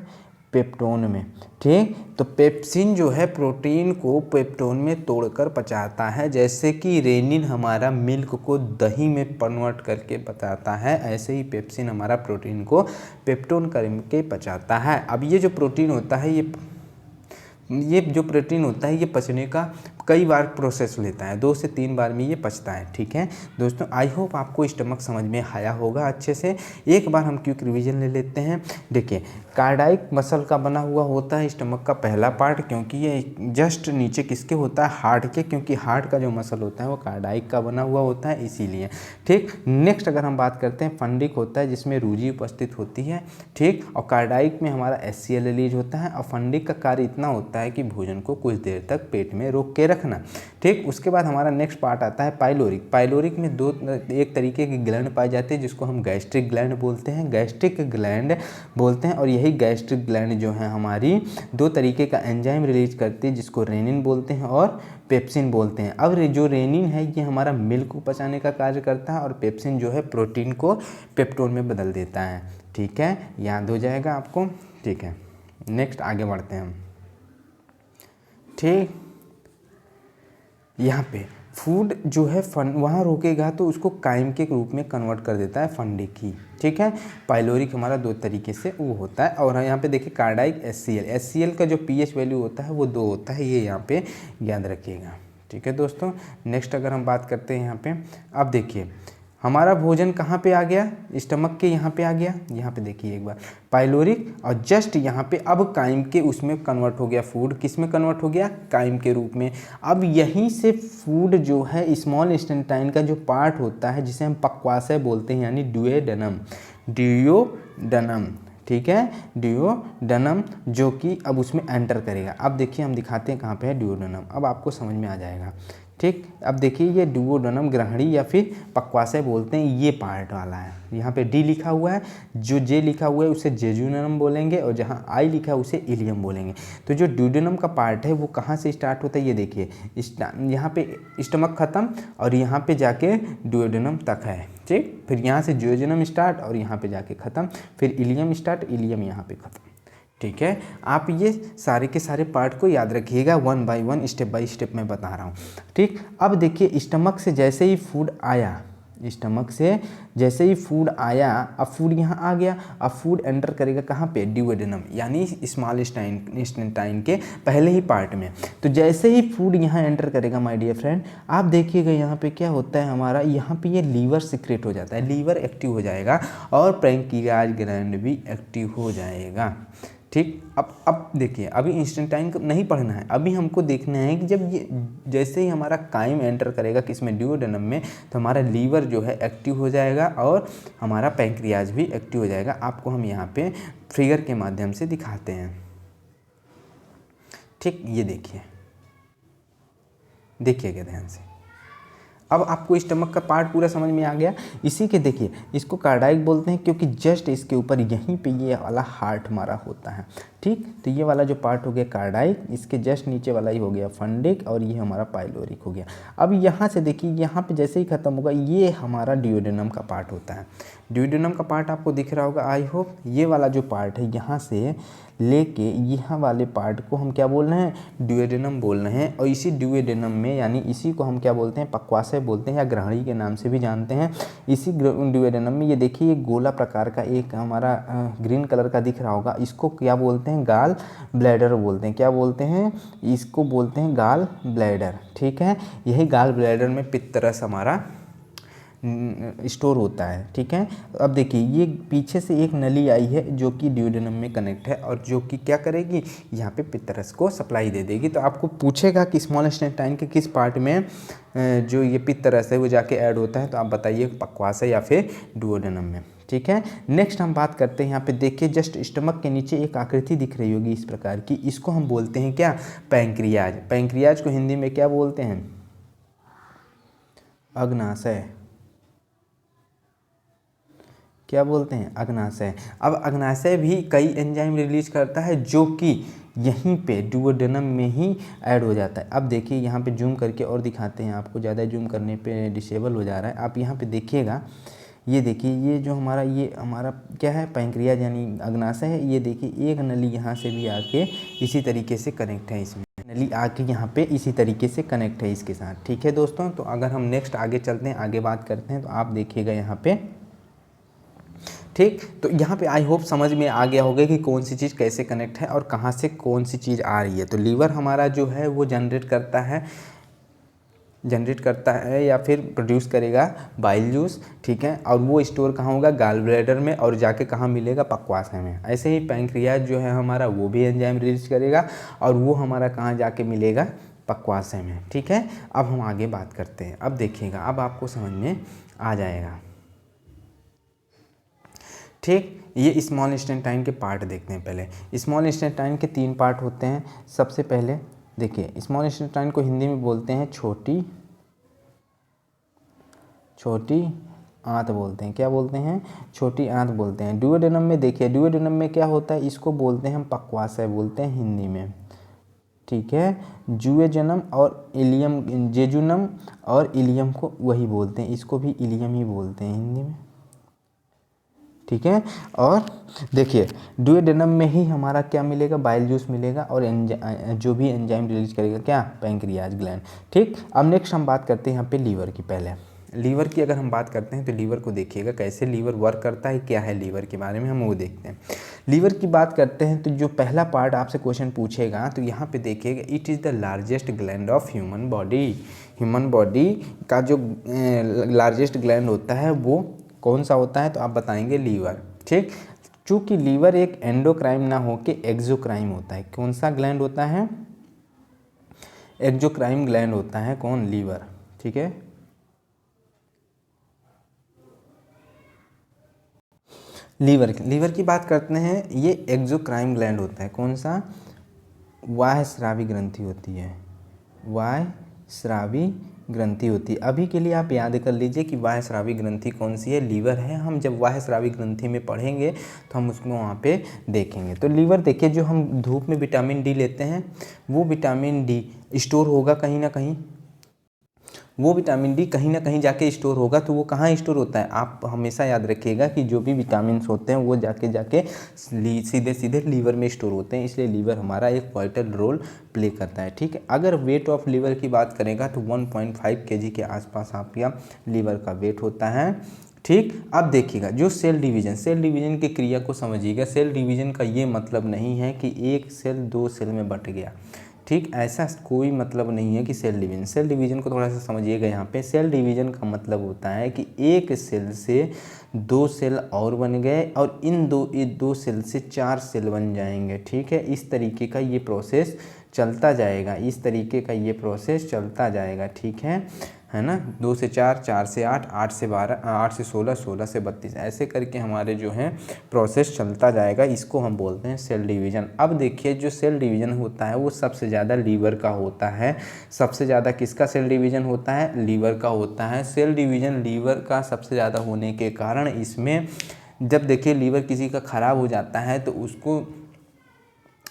पेप्टोन में। ठीक, तो पेप्सिन जो है प्रोटीन को पेप्टोन में तोड़कर पचाता है, जैसे कि रेनिन हमारा मिल्क को दही में कन्वर्ट करके पचाता है, ऐसे ही पेप्सिन हमारा प्रोटीन को पेप्टोन करके पचाता है। अब ये जो प्रोटीन होता है, ये जो प्रोटीन होता है ये पचने का कई बार प्रोसेस लेता है, 2 से 3 बार में ये पचता है। ठीक है दोस्तों, आई होप आपको स्टमक समझ में आया होगा अच्छे से। एक बार हम क्विक रिवीजन ले लेते हैं। देखिए, कार्डियक मसल का बना हुआ होता है स्टमक का पहला पार्ट, क्योंकि ये जस्ट नीचे किसके होता है, हार्ट के, क्योंकि हार्ट का जो मसल होता है वो कार्डियक का बना हुआ होता है, इसीलिए। ठीक, नेक्स्ट अगर हम बात करते हैं, फंडिक होता है जिसमें रूजी उपस्थित होती है। ठीक, और कार्डियक में हमारा HCl रिलीज होता है, और फंडिक का कार्य इतना होता है कि भोजन को कुछ देर तक पेट में रोक के रखना। ठीक, उसके बाद हमारा नेक्स्ट पार्ट आता है पाइलोरिक। पाइलोरिक में एक तरीके की ग्लैंड पाई जाती है जिसको हम गैस्ट्रिक ग्लैंड बोलते हैं, गैस्ट्रिक ग्लैंड बोलते हैं। और यही गैस्ट्रिक ग्लैंड जो है हमारी 2 तरीके का एंजाइम रिलीज करती है, जिसको रेनिन बोलते हैं और पेप्सिन बोलते हैं। अब जो रेनिन है ये हमारा मिल्क को पचाने का कार्य करता है, और पेप्सिन जो है प्रोटीन को पेप्टोन में बदल देता है। ठीक है, याद हो जाएगा आपको। ठीक है, नेक्स्ट आगे बढ़ते हैं हम। ठीक, यहाँ पे फूड जो है वहाँ रोकेगा तो उसको काइम के रूप में कन्वर्ट कर देता है फंडिक ही। ठीक है, पाइलोरिक हमारा 2 तरीके से वो होता है। और यहाँ पे देखिए कार्डियक HCl का जो pH वैल्यू होता है वो 2 होता है, ये यहाँ पे याद रखिएगा। ठीक है दोस्तों, नेक्स्ट अगर हम बात करते हैं यहाँ पे, अब देखिए हमारा भोजन कहाँ पे आ गया, स्टमक के यहाँ पे आ गया, यहाँ पे देखिए एक बार पाइलोरिक, और जस्ट यहाँ पे अब काइम के उसमें कन्वर्ट हो गया, फूड किस में कन्वर्ट हो गया, काइम के रूप में। अब यहीं से फूड जो है स्मॉल इंटेस्टाइन का जो पार्ट होता है जिसे हम पक्वाशय बोलते हैं, यानी डुओडेनम, डुओडेनम, ठीक है, डुओडेनम, जो कि अब उसमें एंटर करेगा। अब देखिए हम दिखाते हैं कहाँ पे है डुओडेनम, अब आपको समझ में आ जाएगा। ठीक, अब देखिए ये डुओडेनम ग्रहणी या फिर पक्वाशय बोलते हैं, ये पार्ट वाला है। यहाँ पे डी लिखा हुआ है, जो जे लिखा हुआ है उसे जेजुनम बोलेंगे, और जहाँ आई लिखा है उसे इलियम बोलेंगे। तो जो डुओडेनम का पार्ट है वो कहाँ से स्टार्ट होता है, ये देखिए यहाँ पे स्टमक खत्म और यहाँ पे जाके डुओडेनम तक है। ठीक, फिर यहाँ से जेजुनम स्टार्ट और यहाँ पे जाके ख़त्म, फिर इलियम स्टार्ट, इलियम यहाँ पे ख़त्म। ठीक है, आप ये सारे के सारे पार्ट को याद रखिएगा, 1 बाय 1 स्टेप बाय स्टेप मैं बता रहा हूँ। ठीक, अब देखिए स्टमक से जैसे ही फूड आया, स्टमक से जैसे ही फूड आया, अब फूड यहाँ आ गया, अब फूड एंटर करेगा कहाँ पे, डुओडेनम, यानी स्मॉल इंटेस्टाइन के पहले ही पार्ट में। तो जैसे ही फूड यहाँ एंटर करेगा माय डियर फ्रेंड, आप देखिएगा यहाँ पे क्या होता है हमारा, यहाँ पे ये लीवर सीक्रेट हो जाता है, लीवर एक्टिव हो जाएगा और पैंक्रियाज ग्लैंड भी एक्टिव हो जाएगा। ठीक, अब देखिए अभी इंस्टेंटाइन को नहीं पढ़ना है, अभी हमको देखना है कि जब ये जैसे ही हमारा काइम एंटर करेगा किसमें, डुओडेनम में, तो हमारा लीवर जो है एक्टिव हो जाएगा और हमारा पैंक्रियाज भी एक्टिव हो जाएगा। आपको हम यहाँ पे फिगर के माध्यम से दिखाते हैं। ठीक, ये देखिएगा ध्यान से। अब आपको स्टमक का पार्ट पूरा समझ में आ गया। इसी के देखिए इसको कार्डाइक बोलते हैं क्योंकि जस्ट इसके ऊपर यहीं पे ये वाला हार्ट हमारा होता है। ठीक, तो ये वाला जो पार्ट हो गया कार्डाइक, इसके जस्ट नीचे वाला ही हो गया फंडिक, और ये हमारा पाइलोरिक हो गया। अब यहाँ से देखिए यहाँ पे जैसे ही ख़त्म होगा ये हमारा डुओडेनम का पार्ट होता है। डुओडेनम का पार्ट आपको दिख रहा होगा आई होप। ये वाला जो पार्ट है यहाँ से लेके यहाँ वाले पार्ट को हम क्या बोल रहे हैं, डुओडेनम बोल रहे हैं। और इसी डुओडेनम में, यानी इसी को हम क्या बोलते हैं, पक्वाशय बोलते हैं या ग्रहणी के नाम से भी जानते हैं। इसी डुओडेनम में ये देखिए ये गोला प्रकार का एक हमारा ग्रीन कलर का दिख रहा होगा, इसको क्या बोलते हैं, गाल ब्लैडर बोलते हैं। क्या बोलते हैं, इसको बोलते हैं गाल ब्लैडर। ठीक है, यही गाल ब्लैडर में पित्तरस हमारा स्टोर होता है। ठीक है, अब देखिए ये पीछे से एक नली आई है जो कि डुओडेनम में कनेक्ट है और जो कि क्या करेगी, यहाँ पे पित्तरस को सप्लाई दे देगी। तो आपको पूछेगा कि स्मॉल इंटेस्टाइन के किस पार्ट में जो ये पित्तरस है वो जाके ऐड होता है, तो आप बताइए पक्वाशय या फिर डुओडेनम में। ठीक है, नेक्स्ट हम बात करते हैं, यहाँ पे देखिए जस्ट स्टमक के नीचे एक आकृति दिख रही होगी इस प्रकार की, इसको हम बोलते हैं क्या, पैंक्रियाज। पैंक्रियाज को हिंदी में क्या बोलते हैं, अग्नाशय। क्या बोलते हैं, अग्नाशय। अब अग्नाशय भी कई एंजाइम रिलीज करता है जो कि यहीं पे डुओडेनम में ही ऐड हो जाता है। अब देखिए यहाँ पे जूम करके और दिखाते हैं आपको, ज़्यादा जूम करने पे डिसेबल हो जा रहा है। आप यहाँ पे देखिएगा, ये देखिए ये जो हमारा क्या है, पैंक्रियाज यानी अग्नाशय है। ये देखिए एक नली यहाँ से भी आके इसी तरीके से कनेक्ट है, इसमें नली आके यहाँ पे इसी तरीके से कनेक्ट है इसके साथ। ठीक है दोस्तों, तो अगर हम नेक्स्ट आगे चलते हैं, आगे बात करते हैं, तो आप देखिएगा यहाँ पे। ठीक, तो यहाँ पे आई होप समझ में आ गया होगा कि कौन सी चीज़ कैसे कनेक्ट है और कहाँ से कौन सी चीज़ आ रही है। तो लीवर हमारा जो है वो जनरेट करता है या फिर प्रोड्यूस करेगा बाइल जूस। ठीक है, और वो स्टोर कहाँ होगा, गाल ब्लैडर में, और जाके कहाँ मिलेगा, पक्वाशय में। ऐसे ही पैंक्रियाज जो है हमारा वो भी एंजाइम रिलीज करेगा और वो हमारा कहाँ जाके मिलेगा, पक्वाशय में। ठीक है, अब हम आगे बात करते हैं। अब देखिएगा, अब आपको समझ में आ जाएगा। ठीक, ये स्मॉल इंटेस्टाइन के पार्ट देखते हैं। पहले स्मॉल इंटेस्टाइन के 3 पार्ट होते हैं। सबसे पहले देखिए स्मॉल इंटेस्टाइन को हिंदी में बोलते हैं छोटी आंत बोलते हैं। क्या बोलते हैं, छोटी आंत बोलते हैं। डुओडेनम में देखिए, डुओडेनम में क्या होता है, इसको बोलते हैं हम पक्वाशय बोलते हैं हिंदी में। ठीक है, जुएजनम और इलियम, जेजुनम और इलियम को वही बोलते हैं, इसको भी इलियम ही बोलते हैं हिंदी में। ठीक है, और देखिए डुओडेनम में ही हमारा क्या मिलेगा, बाइल जूस मिलेगा और जो भी एंजाइम रिलीज करेगा क्या, पैंक्रियाज ग्लैंड। ठीक, अब नेक्स्ट हम बात करते हैं यहाँ पे लीवर की। पहले लीवर की अगर हम बात करते हैं तो लीवर को देखिएगा कैसे लीवर वर्क करता है, क्या है लीवर के बारे में हम वो देखते हैं। लीवर की बात करते हैं तो जो पहला पार्ट आपसे क्वेश्चन पूछेगा तो यहाँ पे देखिएगा, it is the largest gland of human body. Human body का जो लार्जेस्ट ग्लैंड होता है वो कौन सा होता है, तो आप बताएंगे लीवर। ठीक, चूँकि लीवर एक एंडोक्राइन ना हो के एक्सोक्राइन होता है। कौन सा ग्लैंड होता है, एक्सोक्राइन ग्लैंड होता है कौन, लीवर। ठीक है, लीवर की बात करते हैं, ये एक्सोक्राइन ग्लैंड होता है। कौन सा, वायस्रावी ग्रंथि होती है, वायस्रावी ग्रंथि होती है। अभी के लिए आप याद कर लीजिए कि वायस्रावी ग्रंथि कौन सी है, लीवर है। हम जब वायस्रावी ग्रंथि में पढ़ेंगे तो हम उसको वहाँ पे देखेंगे। तो लीवर देखिए, जो हम धूप में विटामिन डी लेते हैं वो विटामिन डी स्टोर होगा कहीं ना कहीं, वो विटामिन डी कहीं ना कहीं जाके स्टोर होगा। तो वो कहाँ स्टोर होता है, आप हमेशा याद रखिएगा कि जो भी विटामिन्स होते हैं वो जाके सीधे सीधे लीवर में स्टोर होते हैं। इसलिए लीवर हमारा एक वाइटल रोल प्ले करता है। ठीक है, अगर वेट ऑफ लीवर की बात करेगा तो 1.5 kg के आसपास आपका लीवर का वेट होता है। ठीक, अब देखिएगा जो सेल डिवीजन की क्रिया को समझिएगा। सेल डिवीजन का ये मतलब नहीं है कि एक सेल 2 सेल में बट गया। ठीक, ऐसा कोई मतलब नहीं है कि सेल डिवीजन को थोड़ा सा समझिएगा। यहाँ पे सेल डिवीजन का मतलब होता है कि एक सेल से 2 सेल और बन गए और इन दो सेल से 4 सेल बन जाएंगे। ठीक है, इस तरीके का ये प्रोसेस चलता जाएगा, इस तरीके का ये प्रोसेस चलता जाएगा। ठीक है ना, 2 से 4, 4 से 8, 8 से 12, 8 से 16, 16 से 32, ऐसे करके हमारे जो है प्रोसेस चलता जाएगा। इसको हम बोलते हैं सेल डिवीज़न। अब देखिए जो सेल डिवीज़न होता है वो सबसे ज़्यादा लीवर का होता है। सबसे ज़्यादा किसका सेल डिवीज़न होता है, लीवर का होता है। सेल डिवीज़न लीवर का सबसे ज़्यादा होने के कारण इसमें जब देखिए लीवर किसी का ख़राब हो जाता है तो उसको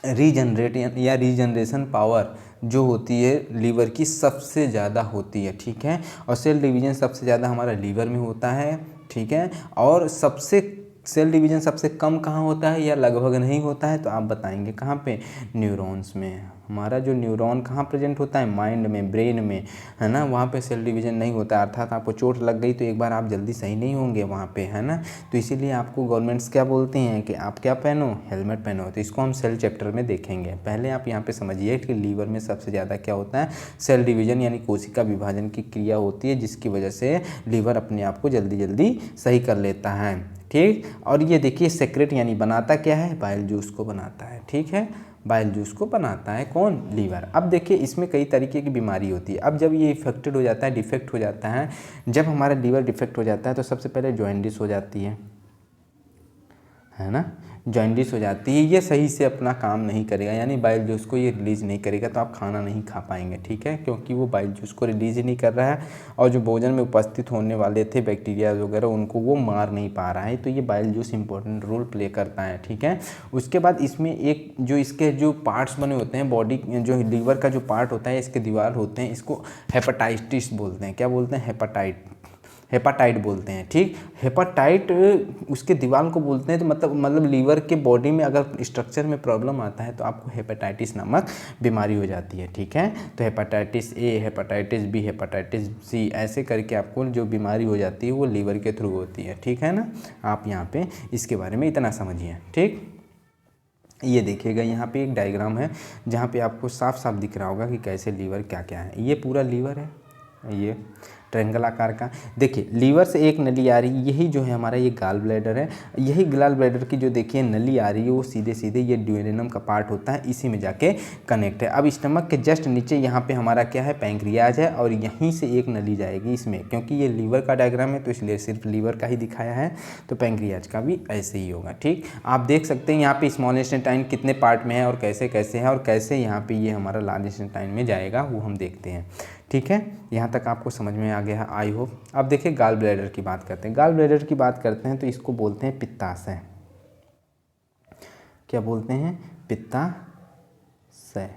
रीजनरेट या रीजनरेशन पावर जो होती है लीवर की सबसे ज़्यादा होती है। ठीक है, और सेल डिवीज़न सबसे ज़्यादा हमारा लीवर में होता है। ठीक है, और सेल डिवीज़न सबसे कम कहाँ होता है या लगभग नहीं होता है, तो आप बताएंगे कहाँ पे, न्यूरॉन्स में। हमारा जो न्यूरॉन कहाँ प्रेजेंट होता है, माइंड में, ब्रेन में, है ना, वहाँ पे सेल डिवीज़न नहीं होता है। अर्थात आपको चोट लग गई तो एक बार आप जल्दी सही नहीं होंगे वहाँ पे, है ना। तो इसीलिए आपको गवर्नमेंट्स क्या बोलते हैं कि आप क्या पहनो, हेलमेट पहनो। तो इसको हम सेल चैप्टर में देखेंगे। पहले आप यहाँ पे समझिए कि लीवर में सबसे ज़्यादा क्या होता है, सेल डिवीज़न यानी कोशिका विभाजन की क्रिया होती है, जिसकी वजह से लीवर अपने आप को जल्दी जल्दी सही कर लेता है। ठीक, और ये देखिए सेक्रेट यानी बनाता क्या है, बाइल जूस को बनाता है। ठीक है, बाइल जूस को बनाता है कौन, लीवर। अब देखिए इसमें कई तरीके की बीमारी होती है। अब जब ये इफेक्टेड हो जाता है, डिफेक्ट हो जाता है, जब हमारा लीवर डिफेक्ट हो जाता है तो सबसे पहले जॉइंडिस हो जाती है ना, जॉइंडिस हो जाती है। ये सही से अपना काम नहीं करेगा, यानी बाइल जूस को ये रिलीज़ नहीं करेगा, तो आप खाना नहीं खा पाएंगे। ठीक है, क्योंकि वो बाइल जूस को रिलीज़ ही नहीं कर रहा है और जो भोजन में उपस्थित होने वाले थे बैक्टीरिया वगैरह उनको वो मार नहीं पा रहा है। तो ये bile juice important role play करता है। ठीक है, उसके बाद इसमें एक जो इसके जो पार्ट्स बने होते हैं, बॉडी जो लीवर का जो पार्ट होता है, इसके दीवार होते हैं, इसको हेपेटाइटिस बोलते हैं। क्या बोलते हैं, हेपाटाइट बोलते हैं। ठीक, हेपाटाइट उसके दीवार को बोलते हैं। तो मतलब लीवर के बॉडी में अगर स्ट्रक्चर में प्रॉब्लम आता है तो आपको हेपेटाइटिस नामक बीमारी हो जाती है। ठीक है, तो hepatitis A, hepatitis B, hepatitis C, ऐसे करके आपको जो बीमारी हो जाती है वो लीवर के थ्रू होती है। ठीक है ना, आप यहाँ पे इसके बारे में इतना समझिए। ठीक, ये देखिएगा यहाँ पे एक डायग्राम है जहाँ पे आपको साफ साफ दिख रहा होगा कि कैसे लीवर क्या क्या है। ये पूरा लीवर है, ये ट्रायंगल आकार का। देखिए लीवर से एक नली आ रही है, यही जो है हमारा ये गाल ब्लैडर है। यही गाल ब्लैडर की जो देखिए नली आ रही है वो सीधे सीधे ये ड्यूडेनम का पार्ट होता है, इसी में जाके कनेक्ट है। अब स्टमक के जस्ट नीचे यहाँ पे हमारा क्या है, पैंक्रियाज है, और यहीं से एक नली जाएगी इसमें। क्योंकि ये लीवर का डायग्राम है तो इसलिए सिर्फ लीवर का ही दिखाया है, तो पैंक्रियाज का भी ऐसे ही होगा। ठीक, आप देख सकते हैं यहाँ पे स्मॉल इंटेस्टाइन कितने पार्ट में है और कैसे कैसे है, और कैसे यहाँ पे ये हमारा लार्ज इंटेस्टाइन में जाएगा वो हम देखते हैं। ठीक है, यहाँ तक आपको समझ में आ गया है, आई होप। अब देखिए गाल ब्लैडर की बात करते हैं। गाल ब्लैडर की बात करते हैं तो इसको बोलते हैं पित्ताशय। क्या बोलते हैं, पित्ताशय।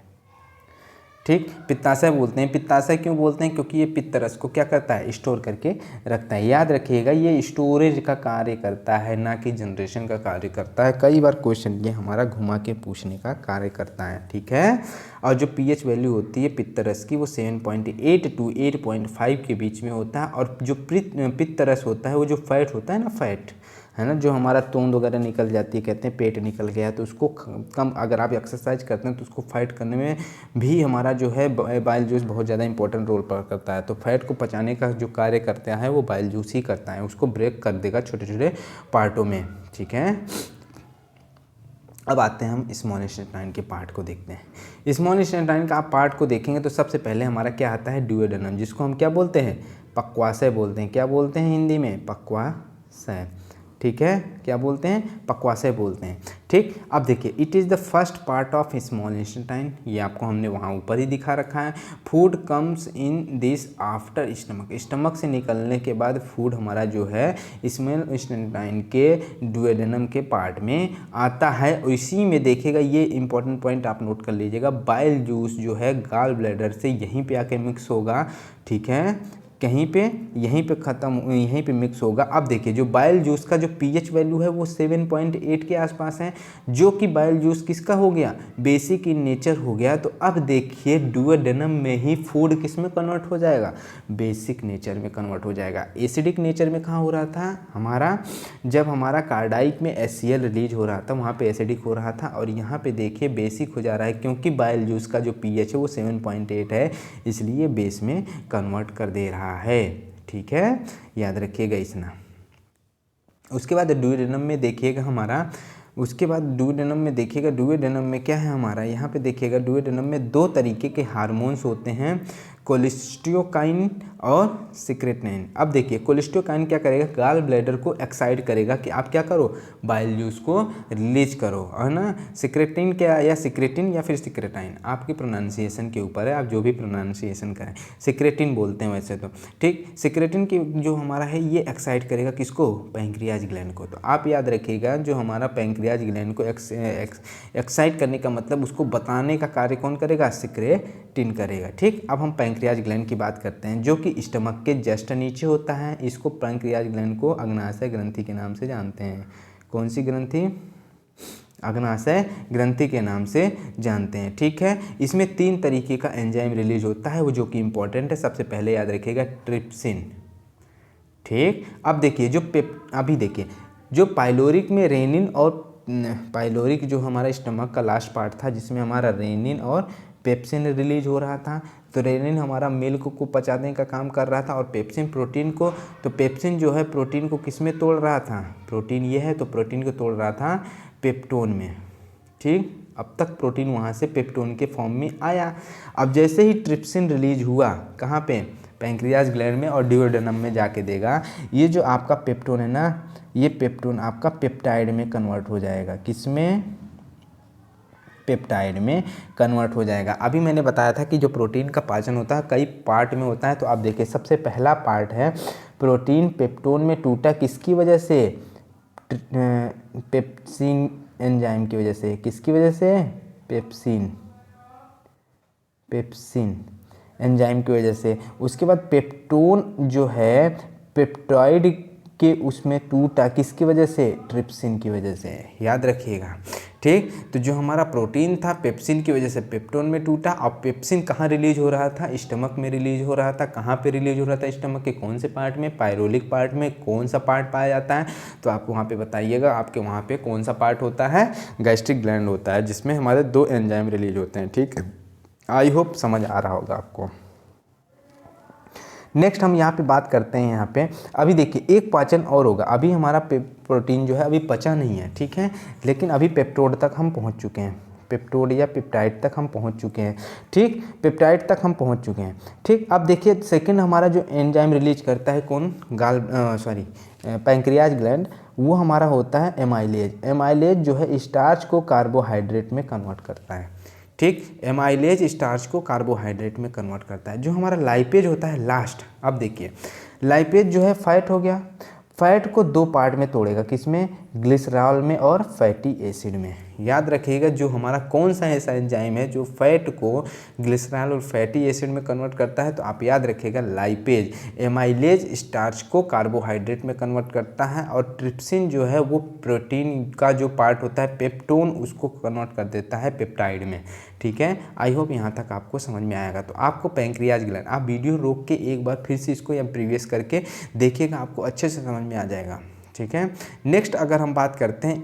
ठीक। पित्ताशय बोलते हैं, पित्ताशय क्यों बोलते हैं? क्योंकि ये पित्त रस को क्या करता है? स्टोर करके रखता है। याद रखिएगा ये स्टोरेज का कार्य करता है, ना कि जनरेशन का कार्य करता है। कई बार क्वेश्चन ये हमारा घुमा के पूछने का कार्य करता है, ठीक है। और जो पीएच वैल्यू होती है पित्त रस की वो 7.8 टू 8.5 के बीच में होता है। और जो पित्त रस होता है वो जो फैट होता है ना, फैट है ना, जो हमारा तोंद वगैरह निकल जाती है, कहते हैं पेट निकल गया, तो उसको कम, अगर आप एक्सरसाइज करते हैं तो उसको फाइट करने में भी हमारा जो है बाइल जूस बहुत ज़्यादा इंपॉर्टेंट रोल प्ले करता है। तो फैट को पचाने का जो कार्य करता है वो बाइल जूस ही करता है, उसको ब्रेक कर देगा छोटे छोटे पार्टों में, ठीक है। अब आते हैं हम स्मॉल इंटेस्टाइन के पार्ट को देखते हैं। स्मॉल इंटेस्टाइन का आप पार्ट को देखेंगे तो सबसे पहले हमारा क्या आता है? ड्यूओडेनम, जिसको हम क्या बोलते हैं? पक्वाशय बोलते हैं। क्या बोलते हैं हिंदी में? पक्वाशय, ठीक है। क्या बोलते हैं? पक्वाशय बोलते हैं, ठीक। अब देखिए, it is the first part of small intestine, ये आपको हमने वहाँ ऊपर ही दिखा रखा है। Food comes in this after stomach, stomach से निकलने के बाद फूड हमारा जो है स्मॉल इंटेस्टाइन के ड्यूओडेनम के पार्ट में आता है। इसी में देखिएगा, ये इंपॉर्टेंट पॉइंट आप नोट कर लीजिएगा, बाइल जूस जो है गाल ब्लैडर से यहीं पे आके मिक्स होगा, ठीक है, कहीं पे यहीं पे ख़त्म, यहीं पे मिक्स होगा। अब देखिए, जो बाइल जूस का जो पीएच वैल्यू है वो 7.8 के आसपास है, जो कि बाइल जूस किसका हो गया? बेसिक इन नेचर हो गया। तो अब देखिए, ड्यूओडेनम में ही फूड किस में कन्वर्ट हो जाएगा? बेसिक नेचर में कन्वर्ट हो जाएगा। एसिडिक नेचर में कहाँ हो रहा था हमारा? जब हमारा कार्डाइक में HCl रिलीज हो रहा था वहाँ पे एसिडिक हो रहा था, और यहाँ पे देखिए बेसिक हो जा रहा है, क्योंकि बाइल जूस का जो पीएच है वो 7.8 है, इसलिए बेस में कन्वर्ट कर दे रहा है, ठीक है। याद रखिएगा इतना। उसके बाद ड्यूओडेनम में देखिएगा हमारा, उसके बाद ड्यूओडेनम में देखिएगा, ड्यूओडेनम में क्या है हमारा? यहाँ पे देखिएगा, ड्यूओडेनम में दो तरीके के हार्मोन्स होते हैं, कोलेस्टियोकाइन और सिक्रेटिन। अब देखिए, कोलेस्टियोकाइन क्या करेगा? गाल ब्लैडर को एक्साइट करेगा कि आप क्या करो? बाइल जूस को रिलीज करो, है ना। सिक्रेटिन क्या, या सिक्रेटिन या फिर सिक्रेटाइन, आपकी प्रोनाउंसिएशन के ऊपर है, आप जो भी प्रोनाउंसिएशन करें। सिक्रेटिन बोलते हैं वैसे तो, ठीक। सिक्रेटिन की जो हमारा है ये एक्साइट करेगा किसको? पैंक्रियाज ग्लैंड को। तो आप याद रखिएगा, जो हमारा पैंक्रियाज ग्लैंड को एक्साइट करने का मतलब उसको बताने का कार्य कौन करेगा? सिक्रेटिन करेगा, ठीक। अब हम पैंक्रियाज ग्लैंड की बात करते हैं, जो कि स्टमक के जस्ट नीचे होता है। इसको पैंक्रियाज ग्लैंड को अग्नाशय ग्रंथि के नाम से जानते हैं। कौन सी ग्रंथि? अग्नाशय ग्रंथि के नाम से जानते हैं, ठीक है। इसमें 3 तरीके का एंजाइम रिलीज होता है, वो जो कि इंपॉर्टेंट है। सबसे पहले याद रखिएगा ट्रिप्सिन, ठीक। अब देखिए, अभी देखिए, जो पाइलोरिक में रेनिन और पाइलोरिक जो हमारा स्टमक का लास्ट पार्ट था, जिसमें हमारा रेनिन और पेप्सिन रिलीज हो रहा था। तो रेनिन हमारा मिल्क को पचाने का काम कर रहा था, और पेप्सिन प्रोटीन को। तो पेप्सिन जो है प्रोटीन को किस में तोड़ रहा था? प्रोटीन ये है, तो प्रोटीन को तोड़ रहा था पेप्टोन में, ठीक। अब तक प्रोटीन वहाँ से पेप्टोन के फॉर्म में आया। अब जैसे ही ट्रिप्सिन रिलीज हुआ, कहाँ पे? पैंक्रियाज ग्लैंड में, और ड्यूओडेनम में जाके देगा। ये जो आपका पेप्टोन है ना, ये पेप्टोन आपका पेप्टाइड में कन्वर्ट हो जाएगा। किस में? पेप्टाइड में कन्वर्ट हो जाएगा। अभी मैंने बताया था कि जो प्रोटीन का पाचन होता है कई पार्ट में होता है। तो आप देखिए, सबसे पहला पार्ट है प्रोटीन पेप्टोन में टूटा, किसकी वजह से? पेप्सिन एंजाइम की वजह से। किसकी वजह से? पेप्सिन एंजाइम की वजह से। उसके बाद पेप्टोन जो है पेप्टाइड के उसमें टूटा, किसकी वजह से? ट्रिप्सिन की वजह से। याद रखिएगा, ठीक। तो जो हमारा प्रोटीन था पेप्सिन की वजह से पेप्टोन में टूटा। और पेप्सिन कहाँ रिलीज हो रहा था? स्टमक में रिलीज हो रहा था। कहाँ पे रिलीज हो रहा था? स्टमक के कौन से पार्ट में? पायरोलिक पार्ट में। कौन सा पार्ट पाया जाता है? तो आप वहाँ पे बताइएगा, आपके वहाँ पे कौन सा पार्ट होता है? गैस्ट्रिक ग्लैंड होता है, जिसमें हमारे 2 एंजाइम रिलीज होते हैं, ठीक है। आई होप समझ आ रहा होगा आपको। नेक्स्ट हम यहाँ पे बात करते हैं, यहाँ पे अभी देखिए एक पाचन और होगा। अभी हमारा प्रोटीन जो है अभी पचा नहीं है, ठीक है, लेकिन अभी पेप्टोड तक हम पहुँच चुके हैं। पेप्टोड या पेप्टाइड तक हम पहुँच चुके हैं, ठीक। पेप्टाइड तक हम पहुँच चुके हैं, ठीक। अब देखिए सेकंड हमारा जो एंजाइम रिलीज करता है कौन? पैंक्रियाज ग्लैंड, वो हमारा होता है एमाइलेज। एमाइलेज जो है स्टार्च को कार्बोहाइड्रेट में कन्वर्ट करता है, ठीक। एमाइलेज स्टार्च को कार्बोहाइड्रेट में कन्वर्ट करता है। जो हमारा लाइपेज होता है लास्ट, अब देखिए लाइपेज जो है फैट हो गया, फैट को 2 पार्ट में तोड़ेगा, किसमें? ग्लिसरॉल में और फैटी एसिड में। याद रखिएगा जो हमारा कौन सा ऐसा एंजाइम है जो फैट को ग्लिसरॉल और फैटी एसिड में कन्वर्ट करता है, तो आप याद रखिएगा लाइपेज। एमाइलेज स्टार्च को कार्बोहाइड्रेट में कन्वर्ट करता है, और ट्रिप्सिन जो है वो प्रोटीन का जो पार्ट होता है पेप्टोन, उसको कन्वर्ट कर देता है पेप्टाइड में। ठीक है, आई होप यहाँ तक आपको समझ में आएगा। तो आपको पैंक्रियाज ग्लैंड, आप वीडियो रोक के एक बार फिर से इसको या प्रीवियस करके देखिएगा, आपको अच्छे से समझ में आ जाएगा। ठीक है, नेक्स्ट अगर हम बात करते हैं,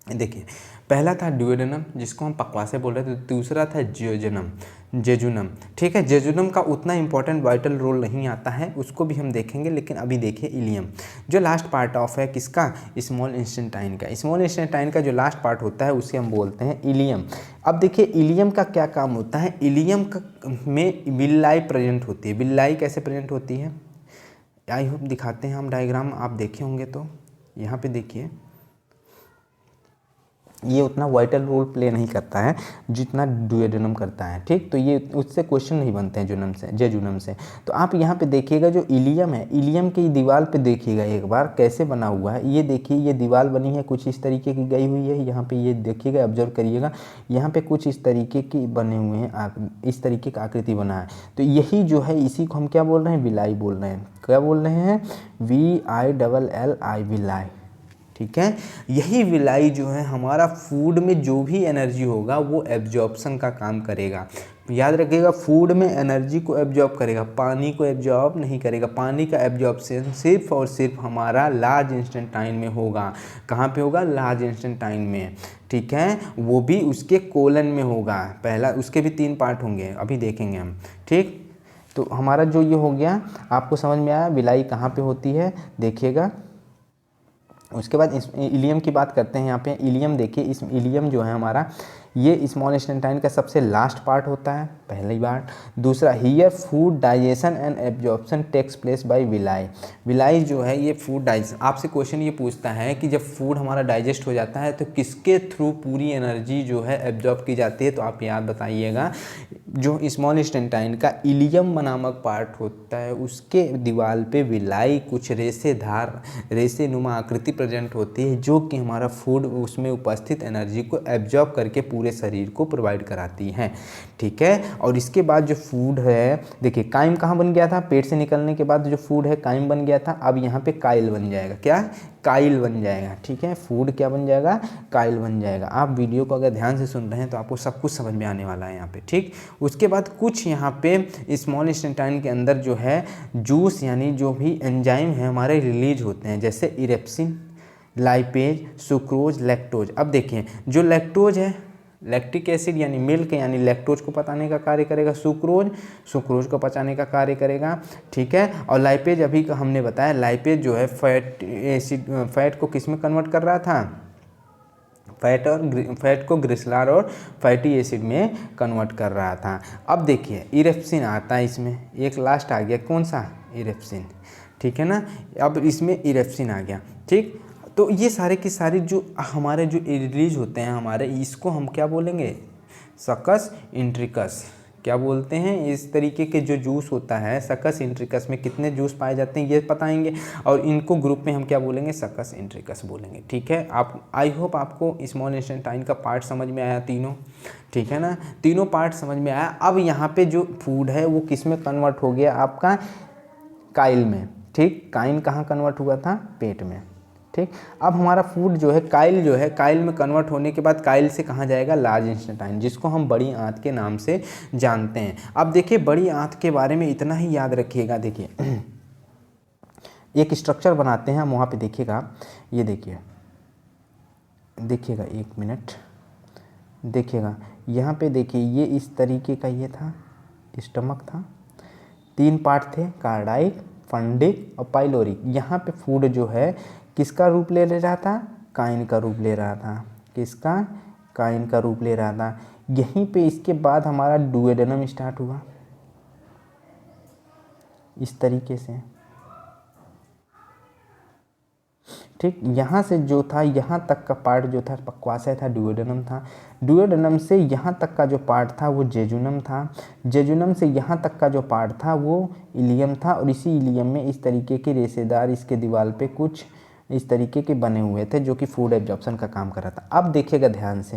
देखिए पहला था ड्यूडेनम जिसको हम पकवासे बोल रहे थे, दूसरा था जेजुनम। ठीक है, जेजुनम का उतना इंपॉर्टेंट वाइटल रोल नहीं आता है, उसको भी हम देखेंगे, लेकिन अभी देखिए इलियम जो लास्ट पार्ट ऑफ है किसका, स्मॉल इंस्टेंटाइन का। स्मॉल इंस्टेंटाइन का जो लास्ट पार्ट होता है उसे हम बोलते हैं इलियम। अब देखिए इलियम का क्या काम होता है, इलियम में विल्लाई प्रेजेंट होती है। विल्लाई कैसे प्रेजेंट होती है, आई होप दिखाते हैं हम डायग्राम, आप देखे होंगे। तो यहाँ पे देखिए ये उतना वाइटल रोल प्ले नहीं करता है जितना डुओडेनम करता है। ठीक, तो ये उससे क्वेश्चन नहीं बनते हैं जेजुनम से। तो आप यहाँ पे देखिएगा जो इलियम है, इलियम की दीवार पे देखिएगा एक बार कैसे बना हुआ है। ये देखिए ये दीवार बनी है कुछ इस तरीके की गई हुई है, यहाँ पे ये देखिएगा ऑब्जर्व करिएगा, यहाँ पे कुछ इस तरीके की बने हुए हैं, इस तरीके का आकृति बना है। तो यही जो है इसी को हम क्या बोल रहे हैं, विलाई बोल रहे हैं। क्या बोल रहे हैं, VILLI विलाई। ठीक है, यही विलाई जो है हमारा फूड में जो भी एनर्जी होगा वो एब्जॉर्प्शन का काम करेगा। याद रखिएगा फूड में एनर्जी को एब्जॉर्ब करेगा, पानी को एब्जॉर्ब नहीं करेगा। पानी का एब्जॉर्प्शन सिर्फ और सिर्फ हमारा लार्ज इंस्टेंटाइन में होगा। कहाँ पे होगा, लार्ज इंस्टेंटाइन में। ठीक है, वो भी उसके कोलन में होगा। पहला उसके भी 3 पार्ट होंगे, अभी देखेंगे हम। ठीक, तो हमारा जो ये हो गया आपको समझ में आया विलाई कहाँ पे होती है, देखिएगा। उसके बाद इस इलियम की बात करते हैं। यहाँ पे इलियम देखिए, इस इलियम जो है हमारा ये स्मॉल इंस्टेंटाइन का सबसे लास्ट पार्ट होता है, पहली बार। दूसरा, here food digestion and absorption takes place by villi. Villi जो है ये फूड डाइजेशन, आपसे क्वेश्चन ये पूछता है कि जब फूड हमारा डाइजेस्ट हो जाता है तो किसके थ्रू पूरी एनर्जी जो है एब्जॉर्ब की जाती है, तो आप याद बताइएगा जो स्मॉल इंस्टेंटाइन का इलियम नामक पार्ट होता है उसके दीवार पे विलाई कुछ रेसे नुमा आकृति प्रेजेंट होती है, जो कि हमारा फूड उसमें उपस्थित एनर्जी को एब्जॉर्ब करके पूरे शरीर को प्रोवाइड कराती हैं। ठीक है, और इसके बाद जो फूड है, देखिए काइम कहाँ बन गया था, पेट से निकलने के बाद जो फूड है काइम बन गया था, अब यहाँ पे काइल बन जाएगा। क्या, काइल बन जाएगा। ठीक है, फूड क्या बन जाएगा, काइल बन जाएगा। आप वीडियो को अगर ध्यान से सुन रहे हैं तो आपको सब कुछ समझ में आने वाला है यहाँ पे। ठीक, उसके बाद कुछ यहाँ पे स्मॉल इंस्टेंटाइन के अंदर जो है जूस यानी जो भी एंजाइम है हमारे रिलीज होते हैं, जैसे इरेप्सिन, लाइपेज, सुक्रोज, लैक्टोज। अब देखिए जो लैक्टोज है लैक्टिक एसिड यानी मिल्क यानी लैक्टोज को पचाने का कार्य करेगा, सुक्रोज को पचाने का कार्य करेगा। ठीक है, और लाइपेज अभी का हमने बताया, लाइपेज जो है फैट को किस में कन्वर्ट कर रहा था, फैट को ग्लिसरॉल और फैटी एसिड में कन्वर्ट कर रहा था। अब देखिए इरेप्सिन आता है, इसमें एक लास्ट आ गया, कौन सा, इरेप्सिन। ठीक है ना, अब इसमें इरेप्सिन आ गया। ठीक, तो ये सारे की सारी जो हमारे जो रिलीज होते हैं हमारे, इसको हम क्या बोलेंगे, सकस इंट्रिकस। क्या बोलते हैं, इस तरीके के जो जूस होता है सकस इंट्रिकस में कितने जूस पाए जाते हैं ये बताएंगे, और इनको ग्रुप में हम क्या बोलेंगे, सकस इंट्रिकस बोलेंगे। ठीक है, आप आई होप आपको स्मॉल इंस्टेंटाइन का पार्ट समझ में आया तीनों। ठीक है ना, तीनों पार्ट समझ में आया। अब यहाँ पे जो फूड है वो किस में कन्वर्ट हो गया, आपका काइल में। ठीक, काइल कहाँ कन्वर्ट हुआ था, पेट में। ठीक, अब हमारा फूड जो है काइल में कन्वर्ट होने के बाद काइल से कहाँ जाएगा, लार्ज इंस्टेंटाइन, जिसको हम बड़ी आंत के नाम से जानते हैं। अब देखिए बड़ी आंत के बारे में इतना ही याद रखिएगा। देखिए एक स्ट्रक्चर बनाते हैं हम, वहाँ पे देखिएगा, ये देखिएगा 1 मिनट देखिएगा, यहाँ पे देखिए ये इस तरीके का ये था, स्टमक था, 3 पार्ट थे, कार्डाइक, फंडिक और पाइलोरिक। यहाँ पे फूड जो है किसका रूप ले रहा था, काइन का रूप ले रहा था। किसका, काइन का रूप ले रहा था। यहीं पे इसके बाद हमारा डुओडेनम स्टार्ट हुआ इस तरीके से। ठीक, यहाँ से जो था यहाँ तक का पार्ट जो था पक्वाशय था, डुओडेनम था। डुओडेनम से यहाँ तक का जो पार्ट था वो जेजुनम था। जेजुनम से यहाँ तक का जो पार्ट था वो इलियम था, और इसी इलियम में इस तरीके के रेशेदार इसके दीवार पे कुछ इस तरीके के बने हुए थे जो कि फूड एब्जॉर्प्शन का काम कर रहा था। अब देखिएगा ध्यान से,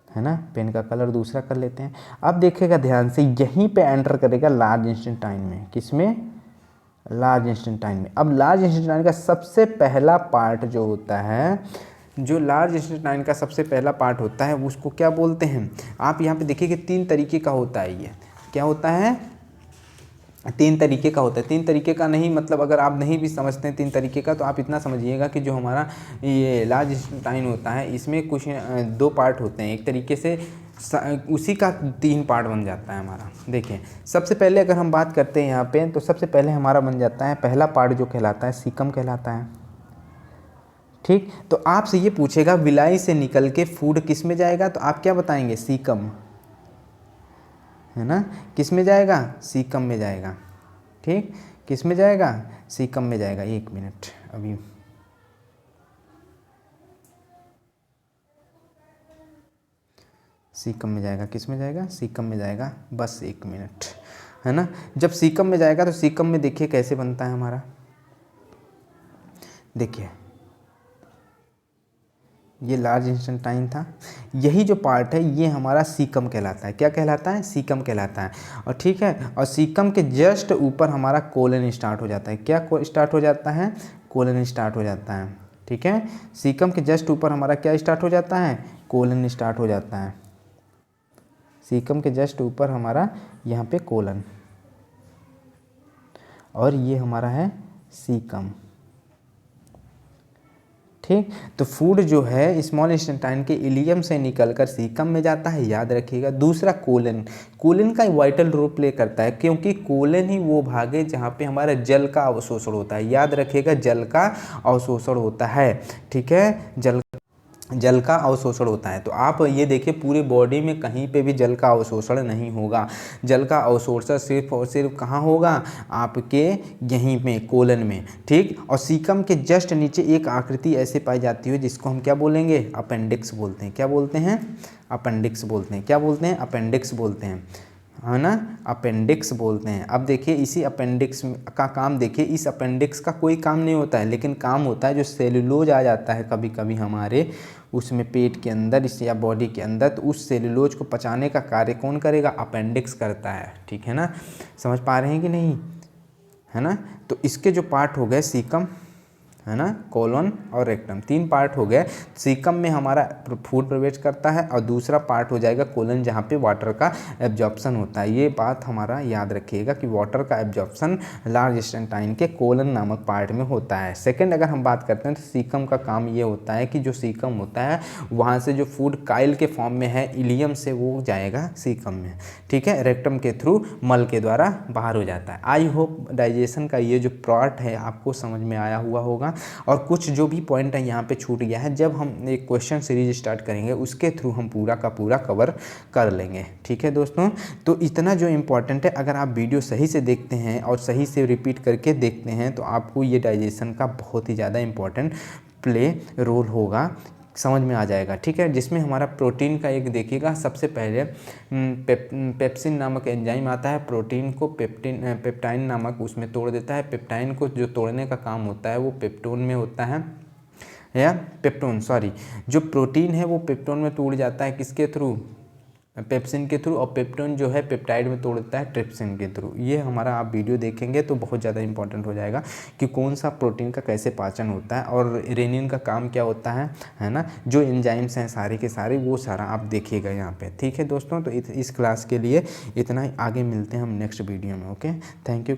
है ना, पेन का कलर दूसरा कर लेते हैं। अब देखिएगा ध्यान से, यहीं पे एंटर करेगा लार्ज इंस्टेंटाइन में। किसमें? लार्ज इंस्टेंटाइन में। अब लार्ज इंस्टेंटाइन का सबसे पहला पार्ट जो होता है, जो लार्ज इंस्टेंटाइन का सबसे पहला पार्ट होता है उसको क्या बोलते हैं? आप यहाँ पे देखिए कि 3 तरीके का होता है। ये क्या होता है? 3 तरीके का होता है। 3 तरीके का नहीं, मतलब अगर आप नहीं भी समझते हैं 3 तरीके का, तो आप इतना समझिएगा कि जो हमारा ये लार्ज इंस्टेंटाइन होता है इसमें कुछ 2 पार्ट होते हैं। एक तरीके से उसी का 3 पार्ट बन जाता है हमारा। देखिए, सबसे पहले अगर हम बात करते हैं यहाँ पे, तो सबसे पहले हमारा बन जाता है पहला पार्ट जो कहलाता है सीकम कहलाता है। ठीक, तो आपसे ये पूछेगा विलाई से निकल के फूड किस में जाएगा, तो आप क्या बताएंगे? सीकम, है ना। किस में जाएगा? सीकम में जाएगा। ठीक, किस में जाएगा? सीकम में जाएगा। 1 मिनट, अभी सीकम में जाएगा। किस में जाएगा? सीकम में जाएगा। बस 1 मिनट, है ना। जब सीकम में जाएगा तो सीकम में देखिए कैसे बनता है हमारा। देखिए, ये लार्ज इंस्टेंटाइन था, यही जो पार्ट है ये हमारा सीकम कहलाता है। क्या कहलाता है? सीकम कहलाता है। और ठीक है, और सीकम के जस्ट ऊपर हमारा कोलन स्टार्ट हो जाता है। क्या स्टार्ट हो जाता है? कोलन स्टार्ट हो जाता है। ठीक है, सीकम के जस्ट ऊपर हमारा क्या स्टार्ट हो जाता है? कोलन स्टार्ट हो जाता है। सीकम के जस्ट ऊपर हमारा यहाँ पे कोलन, और ये हमारा है सीकम। ठीक, तो फूड जो है स्मॉल इंस्टेंटाइन के इलियम से निकलकर सीकम में जाता है, याद रखिएगा। दूसरा कोलन, कोलन का वाइटल रोल प्ले करता है, क्योंकि कोलन ही वो भाग है जहाँ पे हमारा जल का अवशोषण होता है। याद रखिएगा, जल का अवशोषण होता है। ठीक है, जल का अवशोषण होता है। तो आप ये देखिए, पूरी बॉडी में कहीं पे भी जल का अवशोषण नहीं होगा। जल का अवशोषण सिर्फ और सिर्फ कहाँ होगा? आपके यहीं में, कोलन में। ठीक, और सीकम के जस्ट नीचे एक आकृति ऐसे पाई जाती है जिसको हम क्या बोलेंगे? अपेंडिक्स बोलते हैं। क्या बोलते हैं? अपेंडिक्स बोलते हैं। क्या बोलते हैं? अपेंडिक्स बोलते हैं, है ना। अपेंडिक्स बोलते हैं। अब देखिए, इसी अपेंडिक्स का काम देखिए, इस अपेंडिक्स का कोई काम नहीं होता है, लेकिन काम होता है जो सेलुलोज आ जाता है कभी कभी हमारे उसमें पेट के अंदर इस या बॉडी के अंदर, तो उस सेलुलोज को पचाने का कार्य कौन करेगा? अपेंडिक्स करता है। ठीक है ना, समझ पा रहे हैं कि नहीं, है ना। तो इसके जो पार्ट हो गए सीकम, है ना, कोलन और रेक्टम, 3 पार्ट हो गए। सीकम में हमारा फूड प्रवेश करता है, और दूसरा पार्ट हो जाएगा कोलन, जहाँ पे वाटर का एब्जॉर्प्शन होता है। ये बात हमारा याद रखिएगा कि वाटर का एब्जॉर्प्शन लार्ज इंस्टेंटाइन के कोलन नामक पार्ट में होता है। सेकंड अगर हम बात करते हैं तो सीकम का काम ये होता है कि जो सीकम होता है वहाँ से जो फूड काइल के फॉर्म में है इलियम से, वो जाएगा सीकम में। ठीक है, रेक्टम के थ्रू मल के द्वारा बाहर हो जाता है। आई होप डाइजेशन का ये जो पार्ट है आपको समझ में आया हुआ होगा, और कुछ जो भी पॉइंट है यहाँ पे छूट गया है, जब हम एक क्वेश्चन सीरीज स्टार्ट करेंगे उसके थ्रू हम पूरा का पूरा कवर कर लेंगे। ठीक है दोस्तों, तो इतना जो इम्पोर्टेंट है, अगर आप वीडियो सही से देखते हैं और सही से रिपीट करके देखते हैं तो आपको ये डाइजेशन का बहुत ही ज़्यादा इम्पोर्टेंट प्ले रोल होगा, समझ में आ जाएगा। ठीक है, जिसमें हमारा प्रोटीन का एक देखिएगा, सबसे पहले पेप्सिन नामक एंजाइम आता है, प्रोटीन को पेप्टाइन नामक उसमें तोड़ देता है। पेप्टाइन को जो तोड़ने का काम होता है वो पेप्टोन में होता है, या पेप्टोन, सॉरी, जो प्रोटीन है वो पेप्टोन में टूट जाता है, किसके थ्रू? पेप्सिन के थ्रू, और पेप्टोन जो है पेप्टाइड में तोड़ता है ट्रिप्सिन के थ्रू। ये हमारा आप वीडियो देखेंगे तो बहुत ज़्यादा इंपॉर्टेंट हो जाएगा कि कौन सा प्रोटीन का कैसे पाचन होता है और रेनिन का काम क्या होता है ना। जो एंजाइम्स हैं सारे के सारे, वो सारा आप देखिएगा यहाँ पे। ठीक है दोस्तों, तो इस क्लास के लिए इतना ही, आगे मिलते हैं हम नेक्स्ट वीडियो में। Okay, thank you.